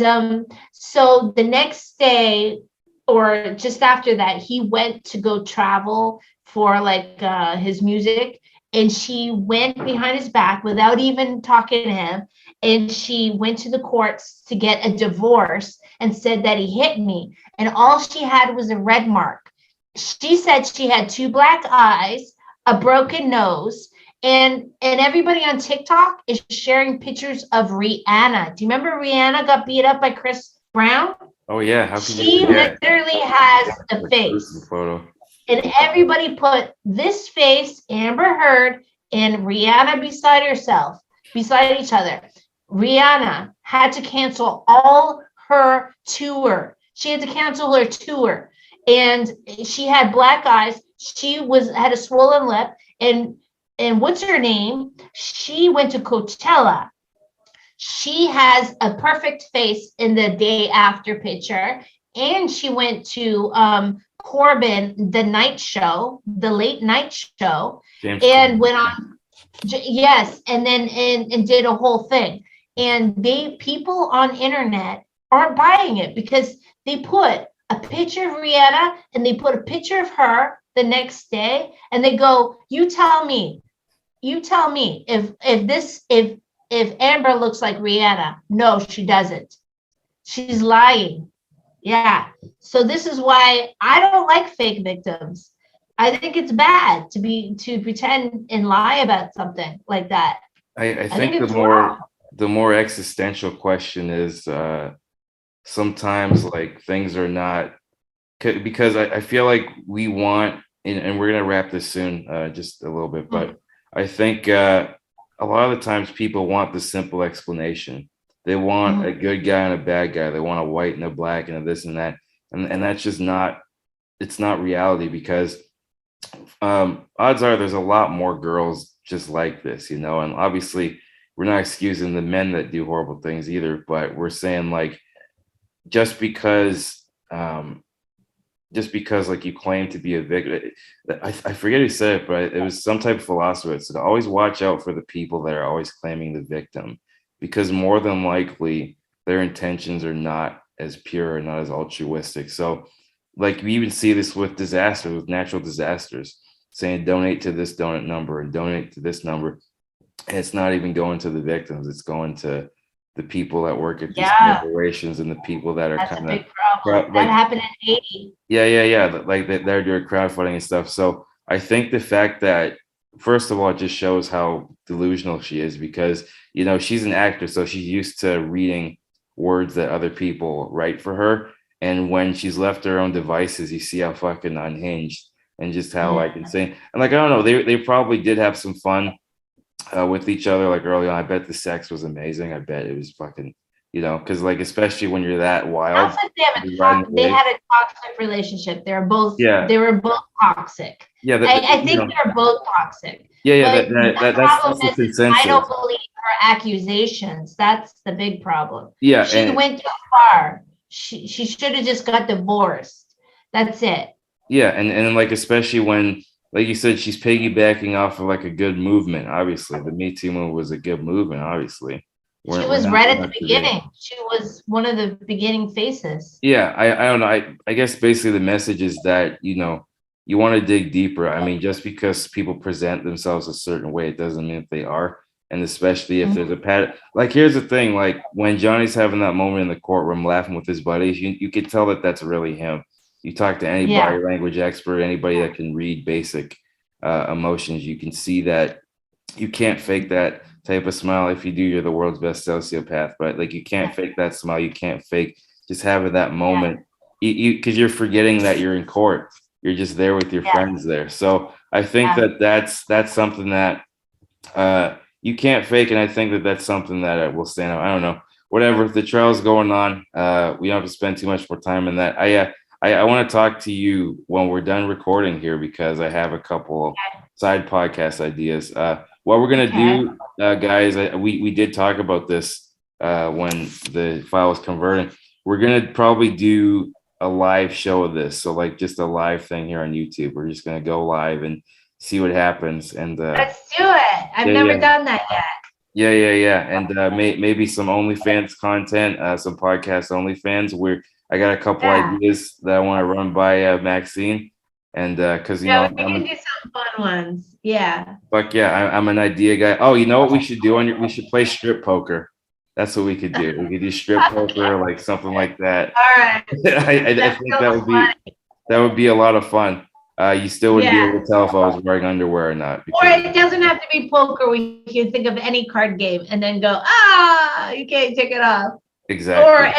so the next day or just after that, he went to go travel for like his music, and she went behind his back without even talking to him, and she went to the courts to get a divorce and said that he hit me. And all she had was a red mark. She said she had 2 black eyes, a broken nose, and everybody on TikTok is sharing pictures of Rihanna. Do you remember Rihanna got beat up by Chris Brown? Oh yeah, she literally has the face. Photo. And everybody put this face, Amber Heard, and Rihanna beside each other. Rihanna had to cancel all her tour. She had to cancel her tour, and she had black eyes. She had a swollen lip, and what's her name? She went to Coachella. She has a perfect face in the day after picture, and she went to Corbin, the night show, the late night show, and went on. Yes, and then and did a whole thing. And people on internet aren't buying it because they put a picture of Rihanna and they put a picture of her the next day, and they go, you tell me if Amber looks like Rihanna. No, she doesn't. She's lying. Yeah. So this is why I don't like fake victims. I think it's bad to pretend and lie about something like that. I think the more existential question is sometimes like things are not, because I feel like we want, and we're gonna wrap this soon, just a little bit, but I think a lot of the times people want the simple explanation. They want a good guy and a bad guy. They want a white and a black and a this and that, and that's just not. It's not reality, because odds are there's a lot more girls just like this, you know. And obviously, we're not excusing the men that do horrible things either, but we're saying like just because like you claim to be a victim, I forget who said it, but it was some type of philosopher that said always watch out for the people that are always claiming the victim, because more than likely their intentions are not as pure and not as altruistic. So like we even see this with disasters, with natural disasters, saying donate to this donut number and donate to this number. And it's not even going to the victims, it's going to the people that work at these corporations and the people that are kind of big problem. That happened in Haiti. Yeah. Like they're doing crowdfunding and stuff. So I think the fact that, first of all, it just shows how delusional she is, because, you know, she's an actor, so she's used to reading words that other people write for her. And when she's left to her own devices, you see how fucking unhinged and just how like insane. And like, I don't know, they probably did have some fun with each other like early on. I bet the sex was amazing. I bet it was fucking, because like, especially when you're that wild. Sounds like they had a toxic relationship. They were both toxic. Yeah, I think they're both toxic. Yeah, But that's the consensus. I don't believe her accusations. That's the big problem. Yeah, she went too far. She should have just got divorced. That's it. Yeah, and like, especially when, like you said, she's piggybacking off of like a good movement. Obviously, the Me Too movement was a good movement. Obviously, she was right at the beginning. She was one of the beginning faces. Yeah, I don't know. I guess basically the message is that you want to dig deeper. I mean, just because people present themselves a certain way, it doesn't mean that they are. And especially if there's a pattern. Like, here's the thing: like when Johnny's having that moment in the courtroom, laughing with his buddies, you could tell that that's really him. You talk to any body language expert, anybody that can read basic emotions, you can see that you can't fake that type of smile. If you do, you're the world's best sociopath. But like, you can't fake that smile. You can't fake just having that moment. Because you're forgetting that you're in court. You're just there with your friends there. So I think that's something that you can't fake, and I think that that's something that will stand out. I don't know. Whatever, the trial's going on. We don't have to spend too much more time in that. I want to talk to you when we're done recording here, because I have a couple side podcast ideas. What we're gonna do, guys, we did talk about this when the file was converting. We're gonna probably do a live show of this, so like just a live thing here on YouTube. We're just gonna go live and see what happens. And let's do it. I've never done that yet. Yeah. And maybe some OnlyFans content, some podcast OnlyFans. I got a couple ideas that I want to run by Maxine, and because we can do some fun ones. Yeah. Fuck yeah, I'm an idea guy. Oh, you know what we should do? We should play strip poker. That's what we could do. We could do strip poker, like something like that. All right. I think that would be a lot of fun. You still wouldn't be able to tell if I was wearing underwear or not. Or it doesn't have to be poker. We can think of any card game and then go, you can't take it off. Exactly. Or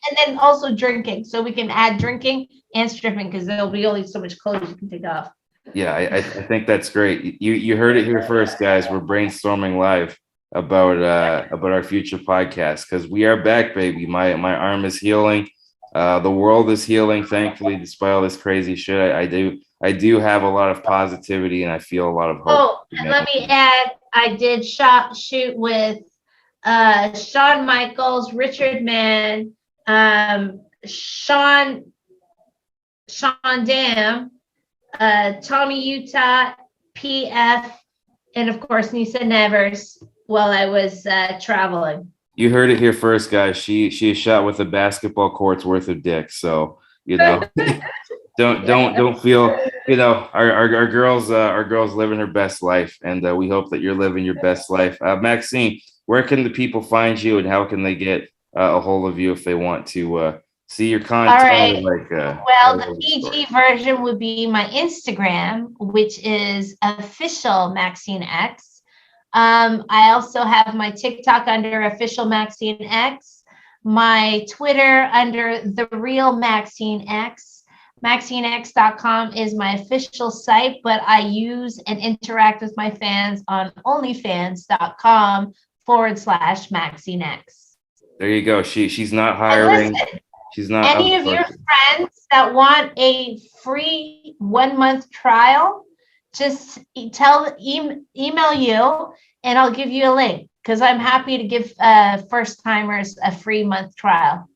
and then also drinking, so we can add drinking and stripping, because there'll be only so much clothes you can take off. Yeah, I think that's great. You heard it here first, guys. We're brainstorming live about our future podcast, because we are back, baby. My arm is healing. The world is healing, thankfully, despite all this crazy shit. I do have a lot of positivity, and I feel a lot of hope. Oh, and let me add, I did shoot with Shawn Michaels, Richard Mann, Sean Dam, Tommy Utah, PF, and of course Nisa Nevers, while I was traveling. You heard it here first, guys. She is shot with a basketball court's worth of dick. So don't feel, our girls living her best life, and we hope that you're living your best life. Maxine, where can the people find you, and how can they get a hold of you if they want to see your content? All right. The PG version would be my Instagram, which is official Maxine X. I also have my TikTok under official Maxine X, my Twitter under the real Maxine X. MaxineX.com is my official site, but I use and interact with my fans on onlyfans.com/MaxineX. There you go. She's not hiring. Listen, she's not. Any of your friends that want a free 1 month trial, just email you, and I'll give you a link, because I'm happy to give first timers a free month trial.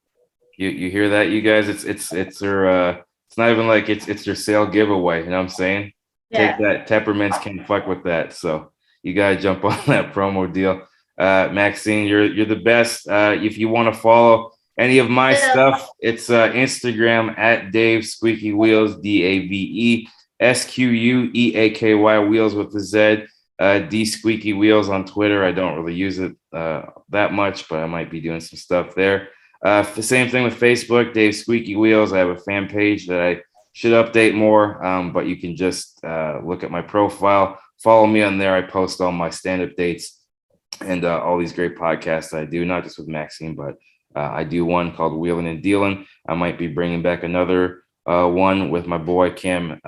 You hear that, you guys? It's her. It's not even like it's your sale giveaway. You know what I'm saying? Yeah. Take that. Temperaments can't fuck with that. So you gotta jump on that promo deal. Maxine, you're the best. If you want to follow any of my stuff, it's Instagram at Dave Squeaky Wheels, DAVESQUEAKY Wheels with the Z. D Squeaky Wheels on Twitter. I don't really use it that much, but I might be doing some stuff there. The same thing with Facebook, Dave Squeaky Wheels. I have a fan page that I should update more, but you can just look at my profile, follow me on there. I post all my stand-up dates and all these great podcasts I do, not just with Maxine, but I do one called Wheeling and Dealing. I might be bringing back another one with my boy Cam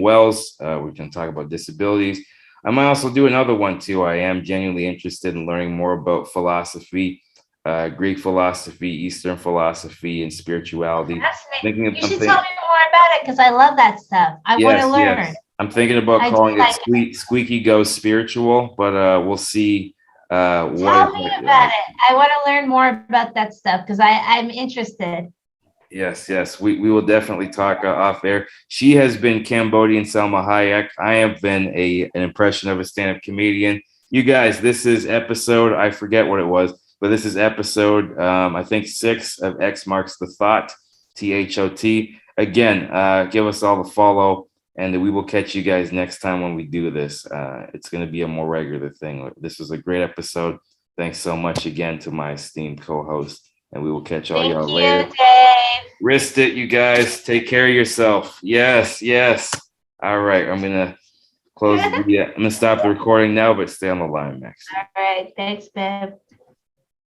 Wells. We can talk about disabilities. I might also do another one too. I am genuinely interested in learning more about philosophy, Greek philosophy, Eastern philosophy, and spirituality. Fascinating. You should tell me more about it because I love that stuff. I want to learn. Yes. I'm thinking about calling it Squeaky Ghost Spiritual, but we'll see. Tell me about it. I want to learn more about that stuff because I'm interested. Yes. We will definitely talk off air. She has been Cambodian Selma Hayek. I have been an impression of a stand-up comedian. You guys, this is episode, I forget what it was, but this is episode, I think 6 of X Marks the Thought, THOT. Again, give us all the follow, and we will catch you guys next time when we do this. It's going to be a more regular thing. This was a great episode. Thanks so much again to my esteemed co-host, and we will catch all y'all later. Dave. Wrist it, you guys. Take care of yourself. Yes. All right, I'm going to close. I'm going to stop the recording now, but stay on the line, Max. All right. Thanks, babe.